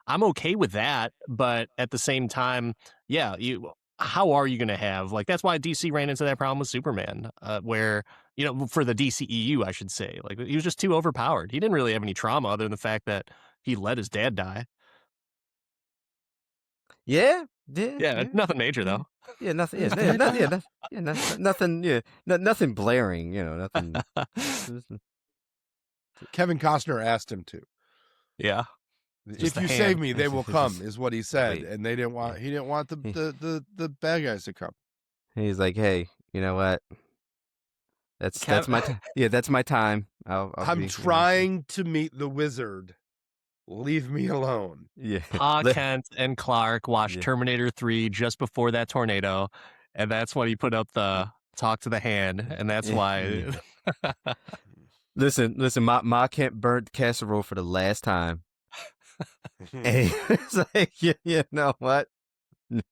I'm okay with that, but at the same time, how are you going to have that's why DC ran into that problem with Superman, where for the DCEU I should say, he was just too overpowered. He didn't really have any trauma other than the fact that he let his dad die. Yeah, nothing major though. Yeah, nothing. Nothing. Yeah, nothing blaring. Nothing. Kevin Costner asked him to. Yeah. If you save me, they will come, is what he said, and they didn't want. He didn't want the bad guys to come. He's like, hey, you know what? That's my time. Yeah, that's my time. I'm trying to meet the wizard. Leave me alone. Yeah. Pa Kent and Clark watched Terminator 3 just before that tornado, and that's when he put up the talk to the hand, and that's why. Listen. Ma Kent burnt casserole for the last time. And it's like, you know what?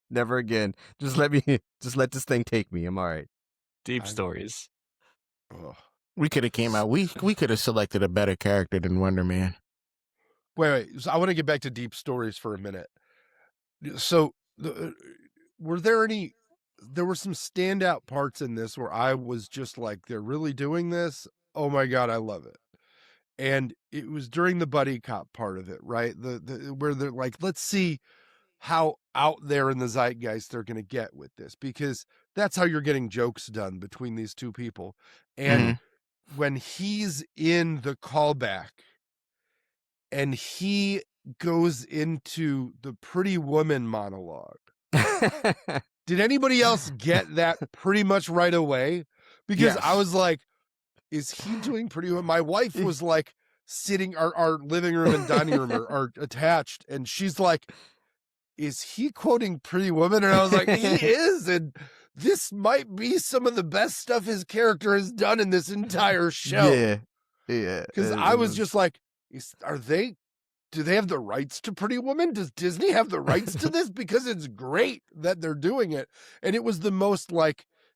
Never again. Just let this thing take me. I'm all right. Deep stories. We could have came out. We could have selected a better character than Wonder Man. Wait. So I want to get back to deep stories for a minute. So, were there any? There were some standout parts in this where I was just like, "They're really doing this! Oh my god, I love it!" And it was during the buddy cop part of it, right? The where they're like, "Let's see how out there in the zeitgeist they're going to get with this," because that's how you're getting jokes done between these two people. And when he's in the callback. And he goes into the Pretty Woman monologue. Did anybody else get that pretty much right away? Because I was like, is he doing Pretty Woman? My wife was like sitting, our living room and dining room are attached. And she's like, is he quoting Pretty Woman? And I was like, he is. And this might be some of the best stuff his character has done in this entire show. Yeah. Because I was just like, do they have the rights to Pretty Woman? Does Disney have the rights to this? Because it's great that they're doing it. And it was the most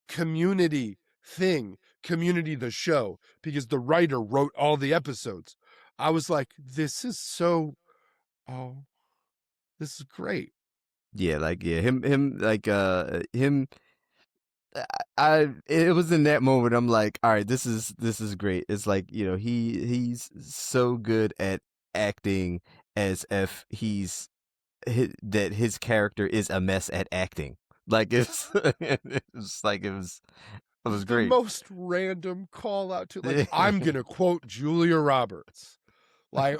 Community the show, because the writer wrote all the episodes. I was like, this is this is great. Yeah, him. It was in that moment I'm like, all right, this is great. It's like, he's so good at acting as if that his character is a mess at acting. Like it's That was the great. most random call out to, like, I'm gonna quote Julia Roberts. Like,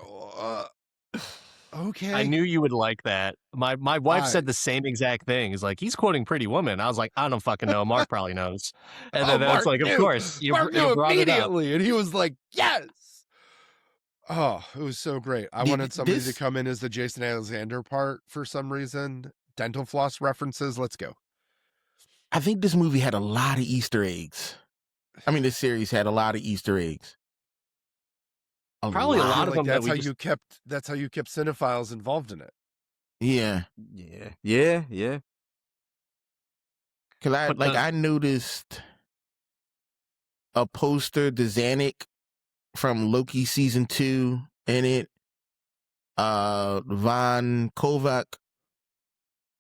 okay. I knew you would like that. My wife said the same exact thing. He's like, he's quoting Pretty Woman. I was like, I don't fucking know. Mark probably knows. And then it's like, of course, Mark you knew brought immediately, it up. and he was like, yes. Oh, it was so great. I wanted somebody to come in as the Jason Alexander part for some reason. Dental floss references. Let's go. I think this movie had a lot of Easter eggs. I mean, this series had a lot of Easter eggs. Probably a lot of them. That's how you kept cinephiles involved in it. Yeah. Cause I noticed a poster, the Zanuck from Loki season 2 in it. Von Kovac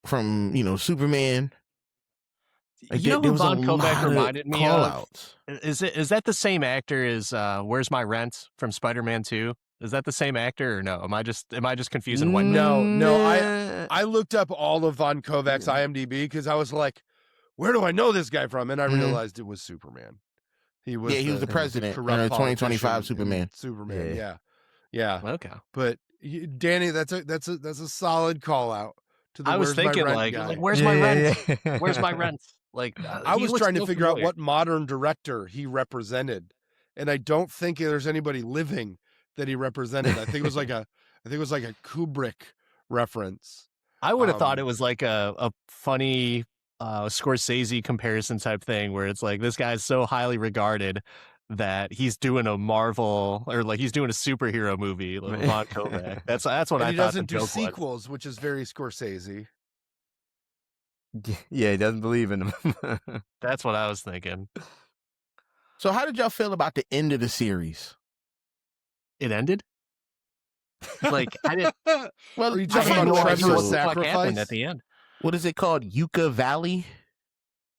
from Superman. You know who Von Kovac reminded me of? Is that the same actor as Where's My Rent from Spider-Man 2? Is that the same actor or no? Am I just confusing one? No. I looked up all of Von Kovac's IMDb because I was like, where do I know this guy from? And I realized it was Superman. He was the president in 2025 Superman. Yeah. Okay. But Danny, that's a solid call out to the. I was thinking like where's my rent? Where's my rent? Like I was trying to figure out what modern director he represented, and I don't think there's anybody living that he represented. I think it was like a Kubrick reference. I would have thought it was like a funny Scorsese comparison type thing where it's like this guy's so highly regarded that he's doing a Marvel or like he's doing a superhero movie like Von Kovac. That's what I thought. He doesn't do sequels, which is very Scorsese. Yeah, he doesn't believe in him. That's what I was thinking. So how did y'all feel about the end of the series? It ended? Like I didn't. Well, are you talking about Trevor's sacrifice at the end? What is it called? Yucca Valley?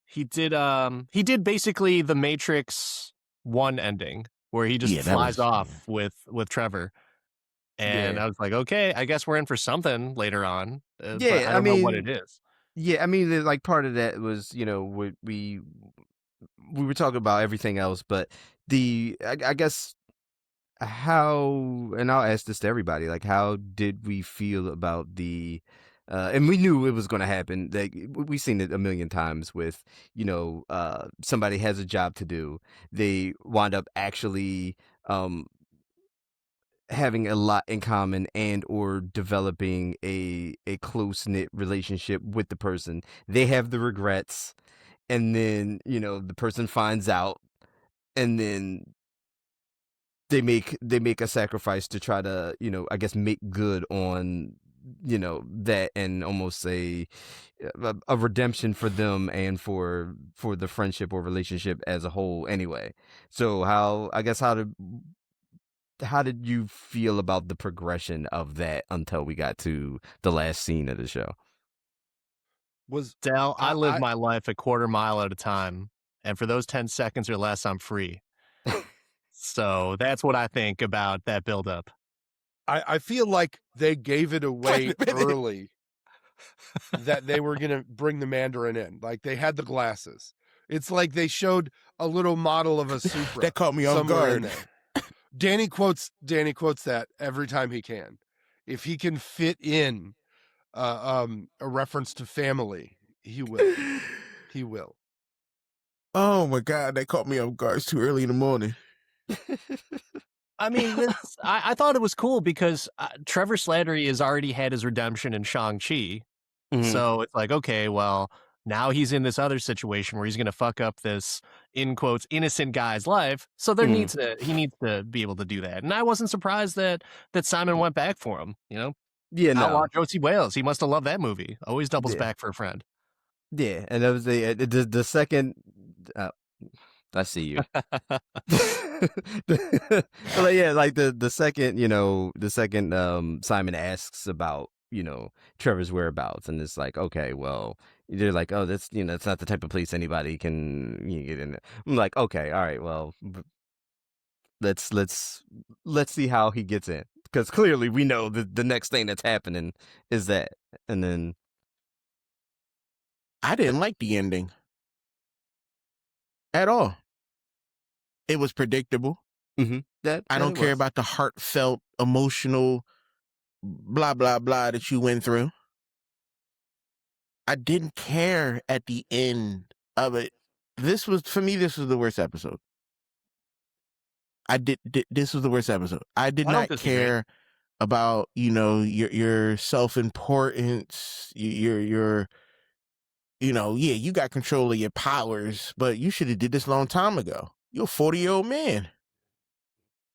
He did basically the Matrix 1 ending where he just flies off with Trevor. And I was like, okay, I guess we're in for something later on. But I don't know what it is. Yeah, I mean, like part of that was, we were talking about everything else, but I guess how, and I'll ask this to everybody, like how did we feel about and we knew it was going to happen. Like we've seen it a million times with, somebody has a job to do. They wind up actually having a lot in common and or developing a close-knit relationship with the person. They have the regrets, and then the person finds out, and then they make a sacrifice to try to I guess make good on that, and almost a redemption for them and for the friendship or relationship as a whole anyway. So how did you feel about the progression of that until we got to the last scene of the show? Dell, I live my life a quarter mile at a time, and for those 10 seconds or less, I'm free. So that's what I think about that buildup. I feel like they gave it away early that they were going to bring the Mandarin in. Like they had the glasses. It's like they showed a little model of a Supra. That caught me off guard. Danny quotes that every time he can. If he can fit in a reference to family, he will. He will. Oh my God, that caught me off guard. It's too early in the morning. I mean, I thought it was cool because Trevor Slattery has already had his redemption in Shang-Chi. Mm-hmm. So it's like, okay, well, now he's in this other situation where he's going to fuck up this, in quotes, innocent guy's life. So he needs to be able to do that. And I wasn't surprised that Simon went back for him, Yeah, no. Outlaw Josie Wales. He must have loved that movie. Always doubles back for a friend. Yeah, and that was the second... I see you. But yeah, like the second Simon asks about Trevor's whereabouts, and it's like, okay, well, they're like, oh, that's it's not the type of place anybody can get in. I'm like, okay, all right, well, let's see how he gets in, because clearly we know the next thing that's happening is that, and then I didn't like the ending. at all. It was predictable. Mm-hmm. I don't care about the heartfelt, emotional, blah, blah, blah that you went through. I didn't care at the end of it. For me, this was the worst episode. This was the worst episode. I did not care about, your self-importance, your you got control of your powers, but you should have did this a long time ago. You're a 40-year-old man.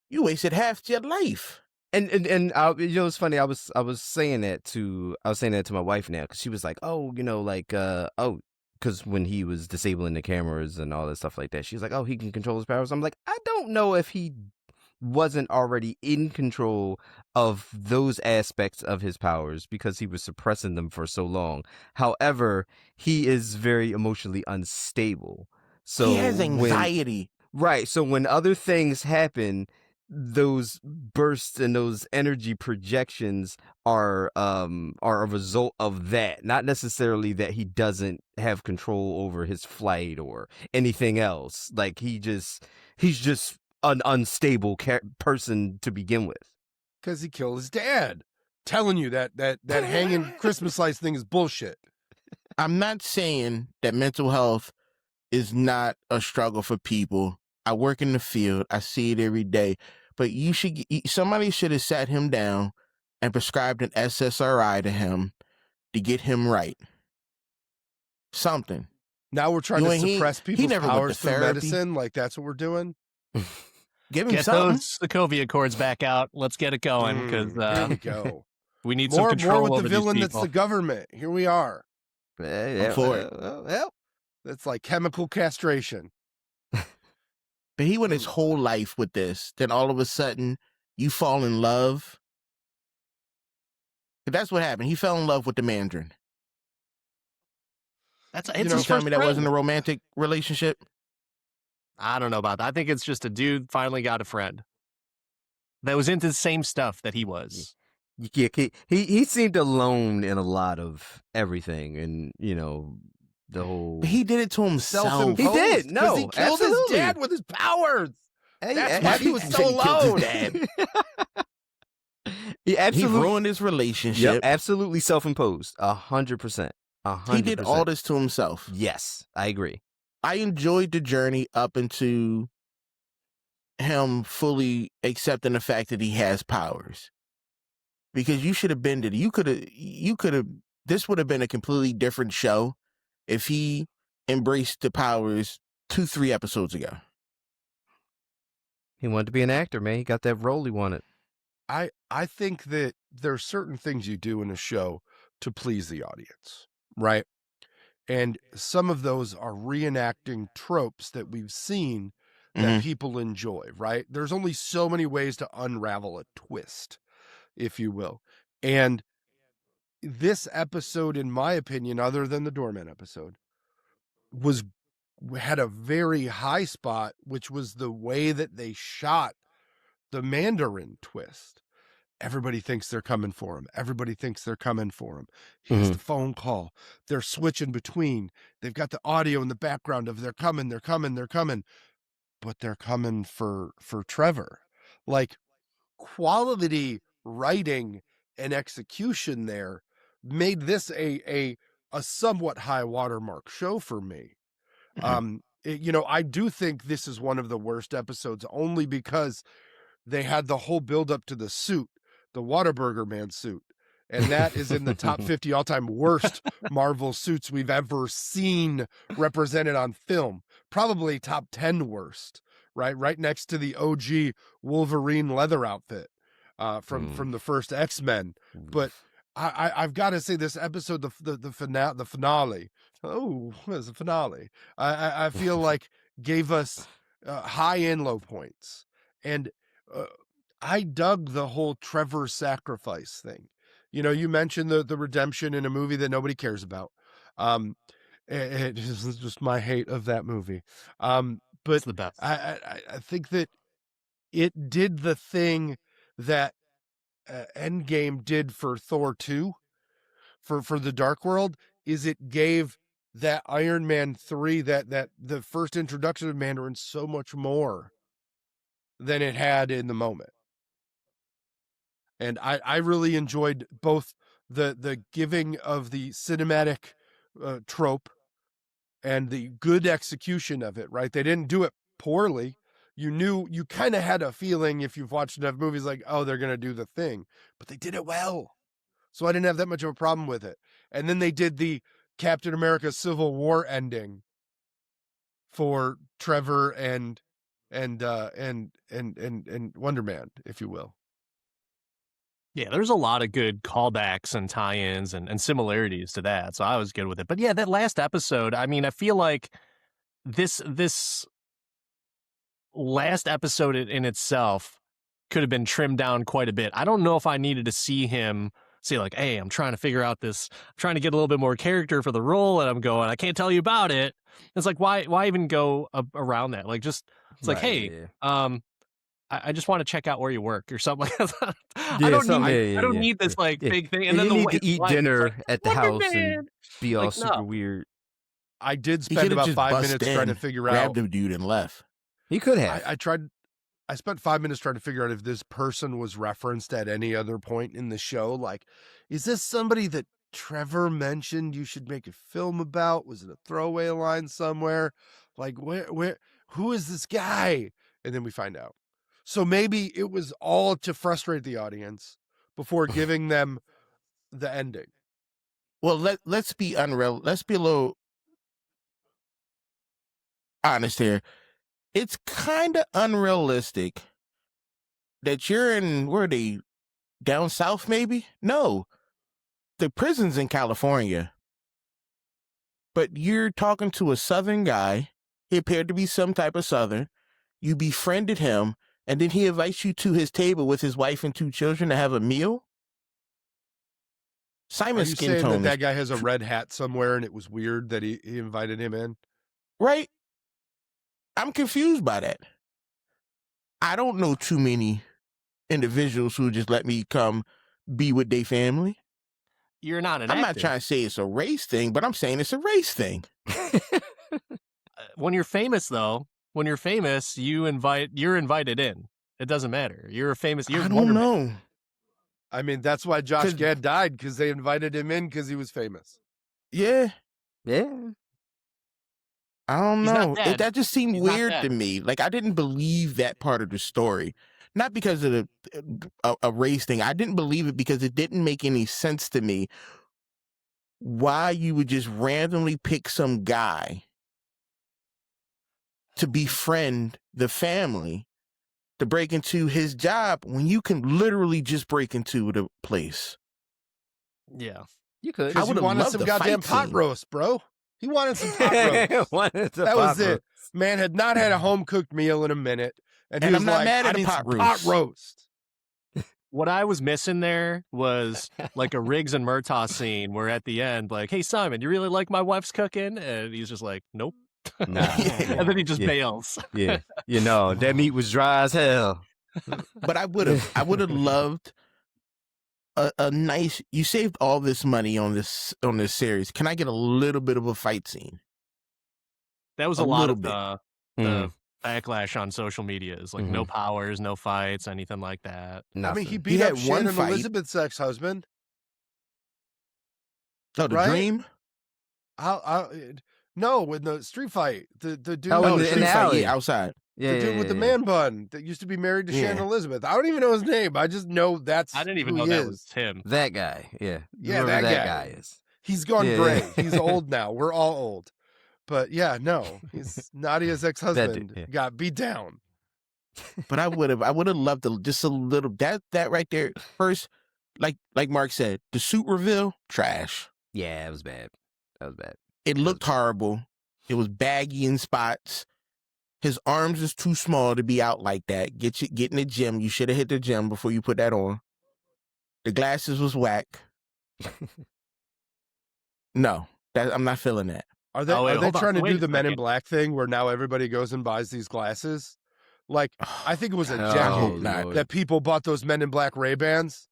You wasted half your life. And it's funny. I was saying that to my wife now, because she was like, oh, because when he was disabling the cameras and all that stuff like that, she's like, oh, he can control his powers. I'm like, I don't know if he wasn't already in control of those aspects of his powers because he was suppressing them for so long. However, he is very emotionally unstable. So he has anxiety. Right. So when other things happen, those bursts and those energy projections are a result of that, not necessarily that he doesn't have control over his flight or anything else. Like he's just an unstable person to begin with. Because he killed his dad. Telling you that hanging Christmas lights thing is bullshit. I'm not saying that mental health is not a struggle for people. I work in the field. I see it every day. But somebody should have sat him down and prescribed an SSRI to him to get him right. Something. Now we're trying to suppress people's powers through therapy. medicine. Like that's what we're doing. Give him get something. Those Sokovia cords back out. Let's get it going because here we go. We need some control more with over the villain these that's people. the government. Here we are. I'm for it. That's like chemical castration. But he went his whole life with this. Then all of a sudden, you fall in love. That's what happened. He fell in love with the Mandarin. You tell me that wasn't a romantic relationship? I don't know about that. I think it's just a dude finally got a friend that was into the same stuff that he was. Yeah, he seemed alone in a lot of everything, and the whole. But he did it to himself. He did. No, he killed his dad with his powers. That's why he was so alone. He ruined his relationship. Yep, absolutely self-imposed. 100%. 100%. He did all this to himself. Yes, I agree. I enjoyed the journey up into him fully accepting the fact that he has powers. Because you should have been there. You could have. This would have been a completely different show if he embraced the powers 2-3 episodes ago. He wanted to be an actor, man. He got that role he wanted. I think that there are certain things you do in a show to please the audience, right? And some of those are reenacting tropes that we've seen that people enjoy, right? There's only so many ways to unravel a twist, if you will. And this episode, in my opinion, other than the Doorman episode, had a very high spot, which was the way that they shot the Mandarin twist. Everybody thinks they're coming for him. Everybody thinks they're coming for him. He gets the phone call. They're switching between. They've got the audio in the background of they're coming. But they're coming for Trevor. Like, quality writing and execution there made this a somewhat high watermark show for me. I do think this is one of the worst episodes only because they had the whole build up to the suit, the Whataburger Man suit. And that is in the top 50 all-time worst Marvel suits we've ever seen represented on film. Probably top 10 worst, right? Right next to the OG Wolverine leather outfit from the first X-Men. But I've got to say this episode, the finale. Oh, it's a finale. I feel like gave us high and low points. And I dug the whole Trevor sacrifice thing. You mentioned the redemption in a movie that nobody cares about. It is just my hate of that movie. But it's the best. I think that it did the thing that Endgame did for Thor 2, for the Dark World, is it gave that Iron Man 3, that the first introduction of Mandarin so much more than it had in the moment. And I really enjoyed both the giving of the cinematic trope and the good execution of it, right? They didn't do it poorly. You kind of had a feeling if you've watched enough movies like, oh, they're going to do the thing, but they did it well. So I didn't have that much of a problem with it. And then they did the Captain America Civil War ending for Trevor and Wonder Man, if you will. Yeah, there's a lot of good callbacks and tie-ins and similarities to that, so I was good with it. But yeah, that last episode, I mean, I feel like this last episode in itself could have been trimmed down quite a bit. I don't know if I needed to see him say like, hey, I'm trying to figure out this, I'm trying to get a little bit more character for the role, and I'm going, I can't tell you about it. It's like, why even go around that? Like, just, it's like, hey, I just want to check out where you work or something like that. I don't need this like big thing. And then you need to eat dinner like, at the house and be all like, super weird. I did spend about 5 minutes trying to figure out. Grabbed the dude and left. He could have. I spent 5 minutes trying to figure out if this person was referenced at any other point in the show. Like, is this somebody that Trevor mentioned you should make a film about? Was it a throwaway line somewhere? Like, who is this guy? And then we find out. So maybe it was all to frustrate the audience before giving them the ending. Well, let's be unreal. Let's be a little honest here. It's kind of unrealistic that you're in, where are they, down south maybe? No, the prison's in California. But you're talking to a Southern guy. He appeared to be some type of Southern. You befriended him, and then he invites you to his table with his wife and 2 children to have a meal? Simon's Are you skin saying tone that guy has a red hat somewhere and it was weird that he invited him in? Right? I'm confused by that. I don't know too many individuals who just let me come be with their family. You're not an I'm actor. not trying to say it's a race thing, but I'm saying it's a race thing. When you're famous, though, you're invited in. It doesn't matter. You're a famous. I don't know. I mean, that's why Josh Gad died, because they invited him in because he was famous. Yeah. I don't know. That just seemed weird to me. Like, I didn't believe that part of the story. Not because of a race thing. I didn't believe it because it didn't make any sense to me why you would just randomly pick some guy to befriend the family to break into his job when you can literally just break into the place. Yeah. You could. I would have wanted some goddamn pot roast, bro. He wanted some pot roast. That was it. Man had not had a home-cooked meal in a minute. And he was like, I need some pot roast. What I was missing there was like a Riggs and Murtaugh scene where at the end, like, hey, Simon, you really like my wife's cooking? And he's just like, nope. Nah. And then he just bails. Yeah. You know, that meat was dry as hell. But I would have loved a nice, you saved all this money on this series. Can I get a little bit of a fight scene? That was a lot of the backlash on social media is like no powers, no fights, anything like that. Nothing. I mean, he beat up Shannon Elizabeth's ex-husband. Oh, the Dream? No, with the street fight. The dude in the alley outside. The dude with the man bun that used to be married to Shannon Elizabeth. I don't even know his name. I just know I didn't even know that was him. That guy. Yeah. Yeah, that guy is. He's gone gray. He's old now. We're all old. But yeah, no, he's Nadia's ex-husband got beat down. But I would have loved to just a little that right there. First, like Mark said, the suit reveal, trash. Yeah, it was bad. It looked horrible. It was baggy in spots. His arms is too small to be out like that. Get in the gym. You should have hit the gym before you put that on. The glasses was whack. No, I'm not feeling that. Are they trying to do the Men in Black thing where now everybody goes and buys these glasses? Like, I think it was a jackal that people bought those Men in Black Ray-Bans.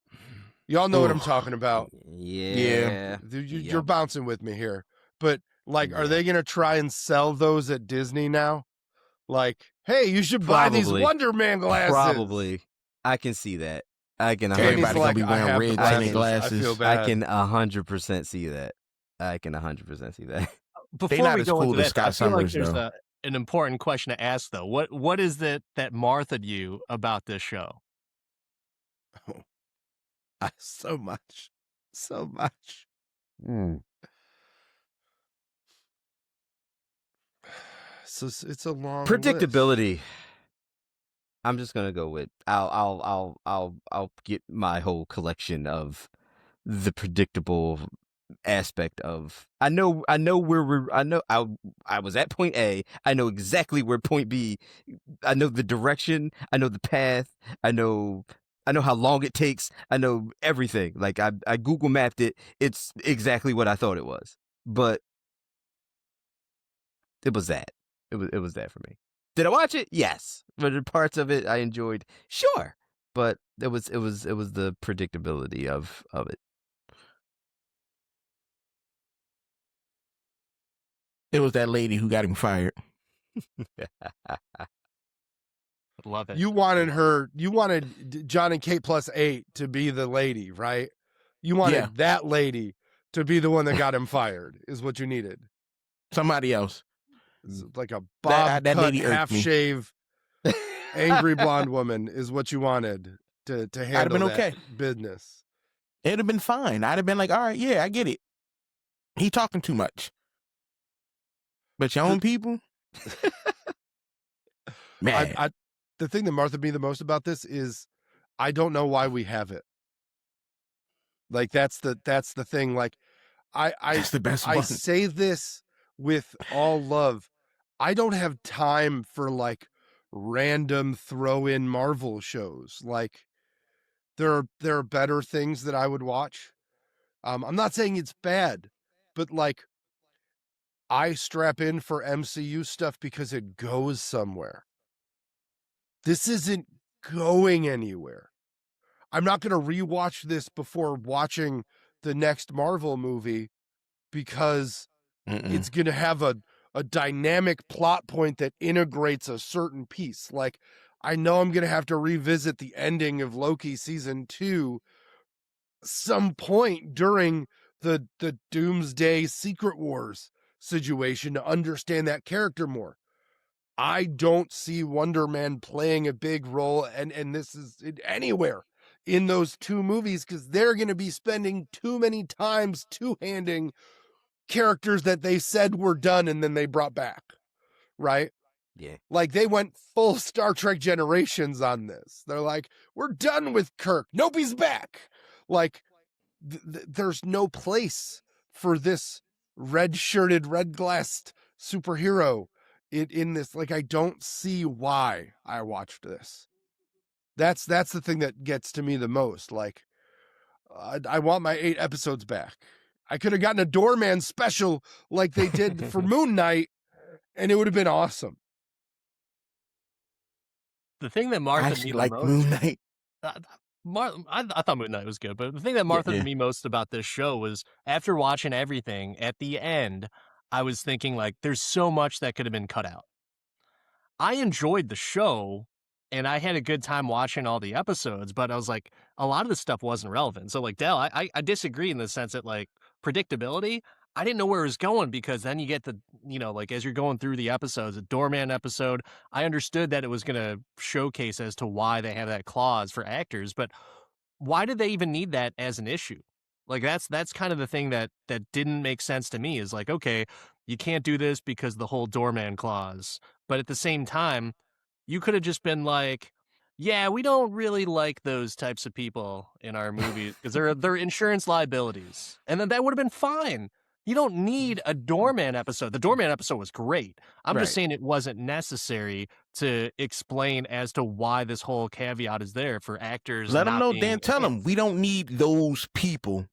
Y'all know what I'm talking about. Yeah. You're bouncing with me here. But Like, are they going to try and sell those at Disney now? Like, hey, you should buy these Wonder Man glasses. Probably. I can see that. I can. Everybody gonna be wearing red tinted glasses. I feel bad. I can 100% see that. I can 100% see that. Before we go into that, I feel like there's an important question to ask, though. What is it that Martha'd you about this show? Oh, so much. So it's a long predictability. list. I'm just gonna go with I'll get my whole collection of the predictable aspect of I know where I was at point A. I know exactly where point B. I know the direction. I know the path. I know how long it takes. I know everything. Like I Google mapped it. It's exactly what I thought it was. But it was that. It was that for me. Did I watch it? Yes. But the parts of it I enjoyed. Sure. But it was the predictability of it. It was that lady who got him fired. Love it. You wanted John and Kate plus 8 to be the lady, right? You wanted that lady to be the one that got him fired, is what you needed. Somebody else. It's like a bob that cut, lady half shave, angry blonde woman is what you wanted to handle that business. It'd have been fine. I'd have been like, all right, yeah, I get it. He talking too much. But your own people? Man. The thing that Martha'd me the most about this is I don't know why we have it. Like that's the thing. Like that's the best one. I say this with all love. I don't have time for like random throw in Marvel shows. Like there are better things that I would watch. I'm not saying it's bad, but like I strap in for MCU stuff because it goes somewhere. This isn't going anywhere. I'm not going to rewatch this before watching the next Marvel movie because it's going to have a dynamic plot point that integrates a certain piece. Like, I know I'm going to have to revisit the ending of Loki season 2 some point during the Doomsday Secret Wars situation to understand that character more. I don't see Wonder Man playing a big role, and this is anywhere in those two movies because they're going to be spending too many times two-handing characters that they said were done and then they brought back, right? Yeah. Like they went full Star Trek Generations on this. They're like, we're done with Kirk. Nope, he's back. Like there's no place for this red-shirted, red-glassed superhero in this. Like, I don't see why I watched this. That's the thing that gets to me the most. Like, I want my 8 episodes back. I could have gotten a Doorman special like they did for Moon Knight, and it would have been awesome. The thing that Martha'd me like most, Moon Knight. I thought Moon Knight was good, but the thing that Martha'd me most about this show was after watching everything, at the end, I was thinking, like, there's so much that could have been cut out. I enjoyed the show, and I had a good time watching all the episodes, but I was like, a lot of this stuff wasn't relevant. So, like, Dell, I disagree in the sense that, like, predictability, I didn't know where it was going because then you get the, like, as you're going through the episodes, a Doorman episode, I understood that it was going to showcase as to why they have that clause for actors, but why did they even need that as an issue? Like, that's kind of the thing that didn't make sense to me is like, okay, you can't do this because the whole Doorman clause. But at the same time, you could have just been like, yeah, we don't really like those types of people in our movies because they're insurance liabilities. And then that would have been fine. You don't need a Doorman episode. The Doorman episode was great. I'm just saying it wasn't necessary to explain as to why this whole caveat is there for actors. Let them know, Dan. Tell them we don't need those people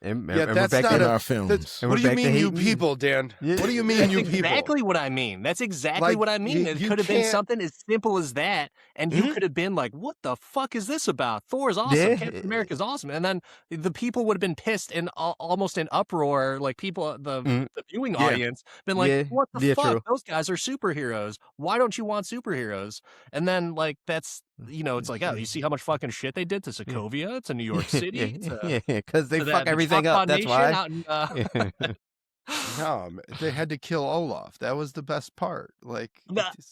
And that's back not in our films. What do you mean, you people, Dan? Yeah. What do you mean, you people? Exactly what I mean. That's exactly Like, what I mean. It could have been can't- something as simple as that, and you could have been like, "What the fuck is this about? Thor's awesome. Yeah. Captain America's awesome." And then the people would have been pissed and almost in uproar. Like people, the viewing audience, been like, "What the fuck? True. Those guys are superheroes. Why don't you want superheroes?" And then that's it's like, oh, you see how much fucking shit they did to Sokovia, to New York City, because they fuck everything up. That's why. No, they had to kill Olaf. That was the best part. Like,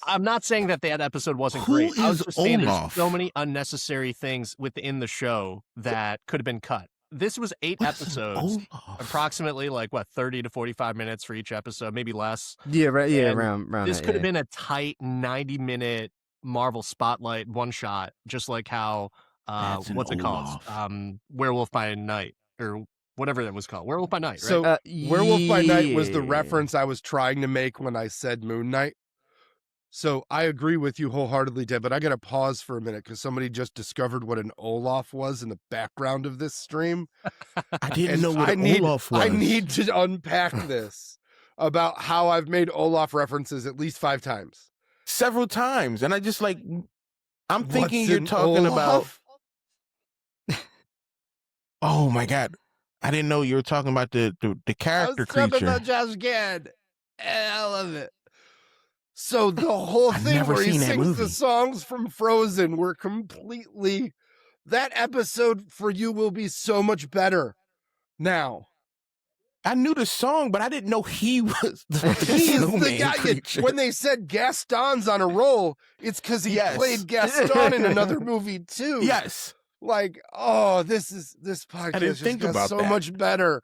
I'm not saying that episode wasn't great. I was just saying there's so many unnecessary things within the show that could have been cut. This was 8 episodes, approximately 30 to 45 minutes for each episode, maybe less. Yeah, right. Yeah, And around this that, could have been a tight 90-minute Marvel Spotlight one shot, just like how what's it called? Werewolf by Night, or whatever that was called. Werewolf by Night, right? So Werewolf by Night was the reference I was trying to make when I said Moon Knight. So I agree with you wholeheartedly, Deb, but I got to pause for a minute because somebody just discovered what an Olaf was in the background of this stream. I didn't know what Olaf was. I need to unpack this about how I've made Olaf references at least 5 times. Several times. And I just I'm thinking you're talking Olaf? about... Oh my God. I didn't know you were talking about the character creature. About Josh Gad. I love it. So the whole thing where he sings the songs from Frozen were completely... That episode for you will be so much better now. I knew the song, but I didn't know he was He's the guy. creature. When they said Gaston's on a roll, it's because he played Gaston in another movie too. Yes. This podcast just got so much better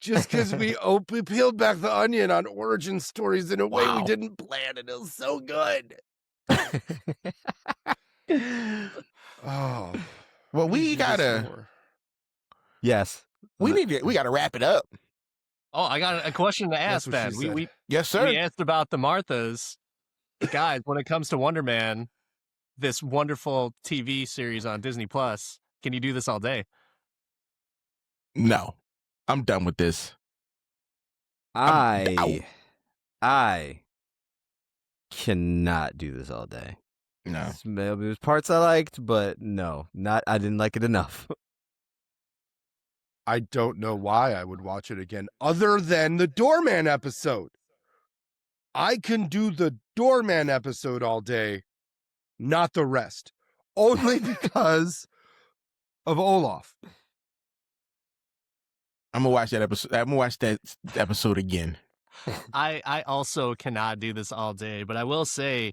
just because we peeled back the onion on origin stories in a way we didn't plan, and it was so good. Well, we gotta. Yes, we gotta wrap it up. Oh, I got a question to ask, Ben. Yes, sir. We asked about the Marthas. Guys, when it comes to Wonder Man, this wonderful TV series on Disney Plus, can you do this all day? No. I'm done with this. I cannot do this all day. No. There was parts I liked, but no, I didn't like it enough. I don't know why I would watch it again, other than the Doorman episode. I can do the Doorman episode all day, not the rest. Only because of Olaf. I'm gonna watch that episode. I'm gonna watch that episode again. I also cannot do this all day, but I will say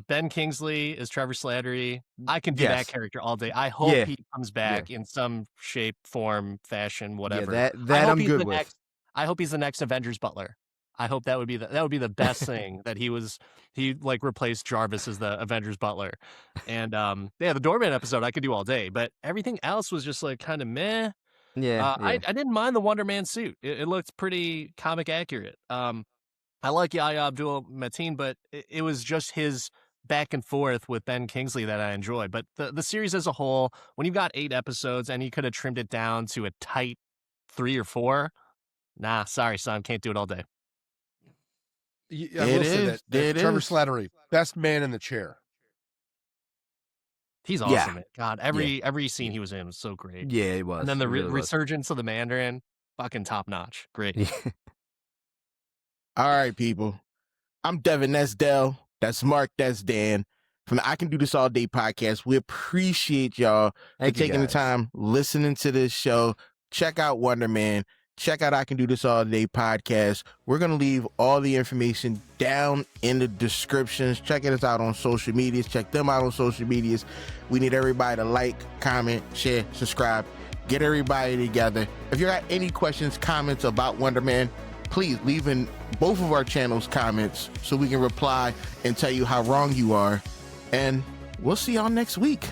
Ben Kingsley is Trevor Slattery. I can do that character all day. I hope he comes back in some shape, form, fashion, whatever. Yeah, that I'm good with. I hope he's the next Avengers butler. I hope that would be the best thing, that he replaced Jarvis as the Avengers butler. And the Doorman episode I could do all day, but everything else was just kind of meh. I didn't mind the Wonder Man suit. It looked pretty comic accurate. I like Yahya Abdul-Mateen, but it was just his back and forth with Ben Kingsley that I enjoyed. But the series as a whole, when you've got 8 episodes and he could have trimmed it down to a tight 3 or 4, nah, sorry, son, can't do it all day. I will say that Trevor Slattery, best man in the chair. He's awesome, man. God, every scene he was in was so great. Yeah, it was. And then the resurgence of the Mandarin, fucking top notch. Great. All right, people. I'm Devin. That's Del. That's Mark. That's Dan. From the I Can Do This All Day podcast. We appreciate y'all for taking the time listening to this show. Check out Wonder Man. Check out I Can Do This All Day podcast. We're going to leave all the information down in the descriptions. Check us out on social medias. Check them out on social medias. We need everybody to like, comment, share, subscribe. Get everybody together. If you got any questions, comments about Wonder Man, please leave in both of our channels comments so we can reply and tell you how wrong you are. And we'll see y'all next week.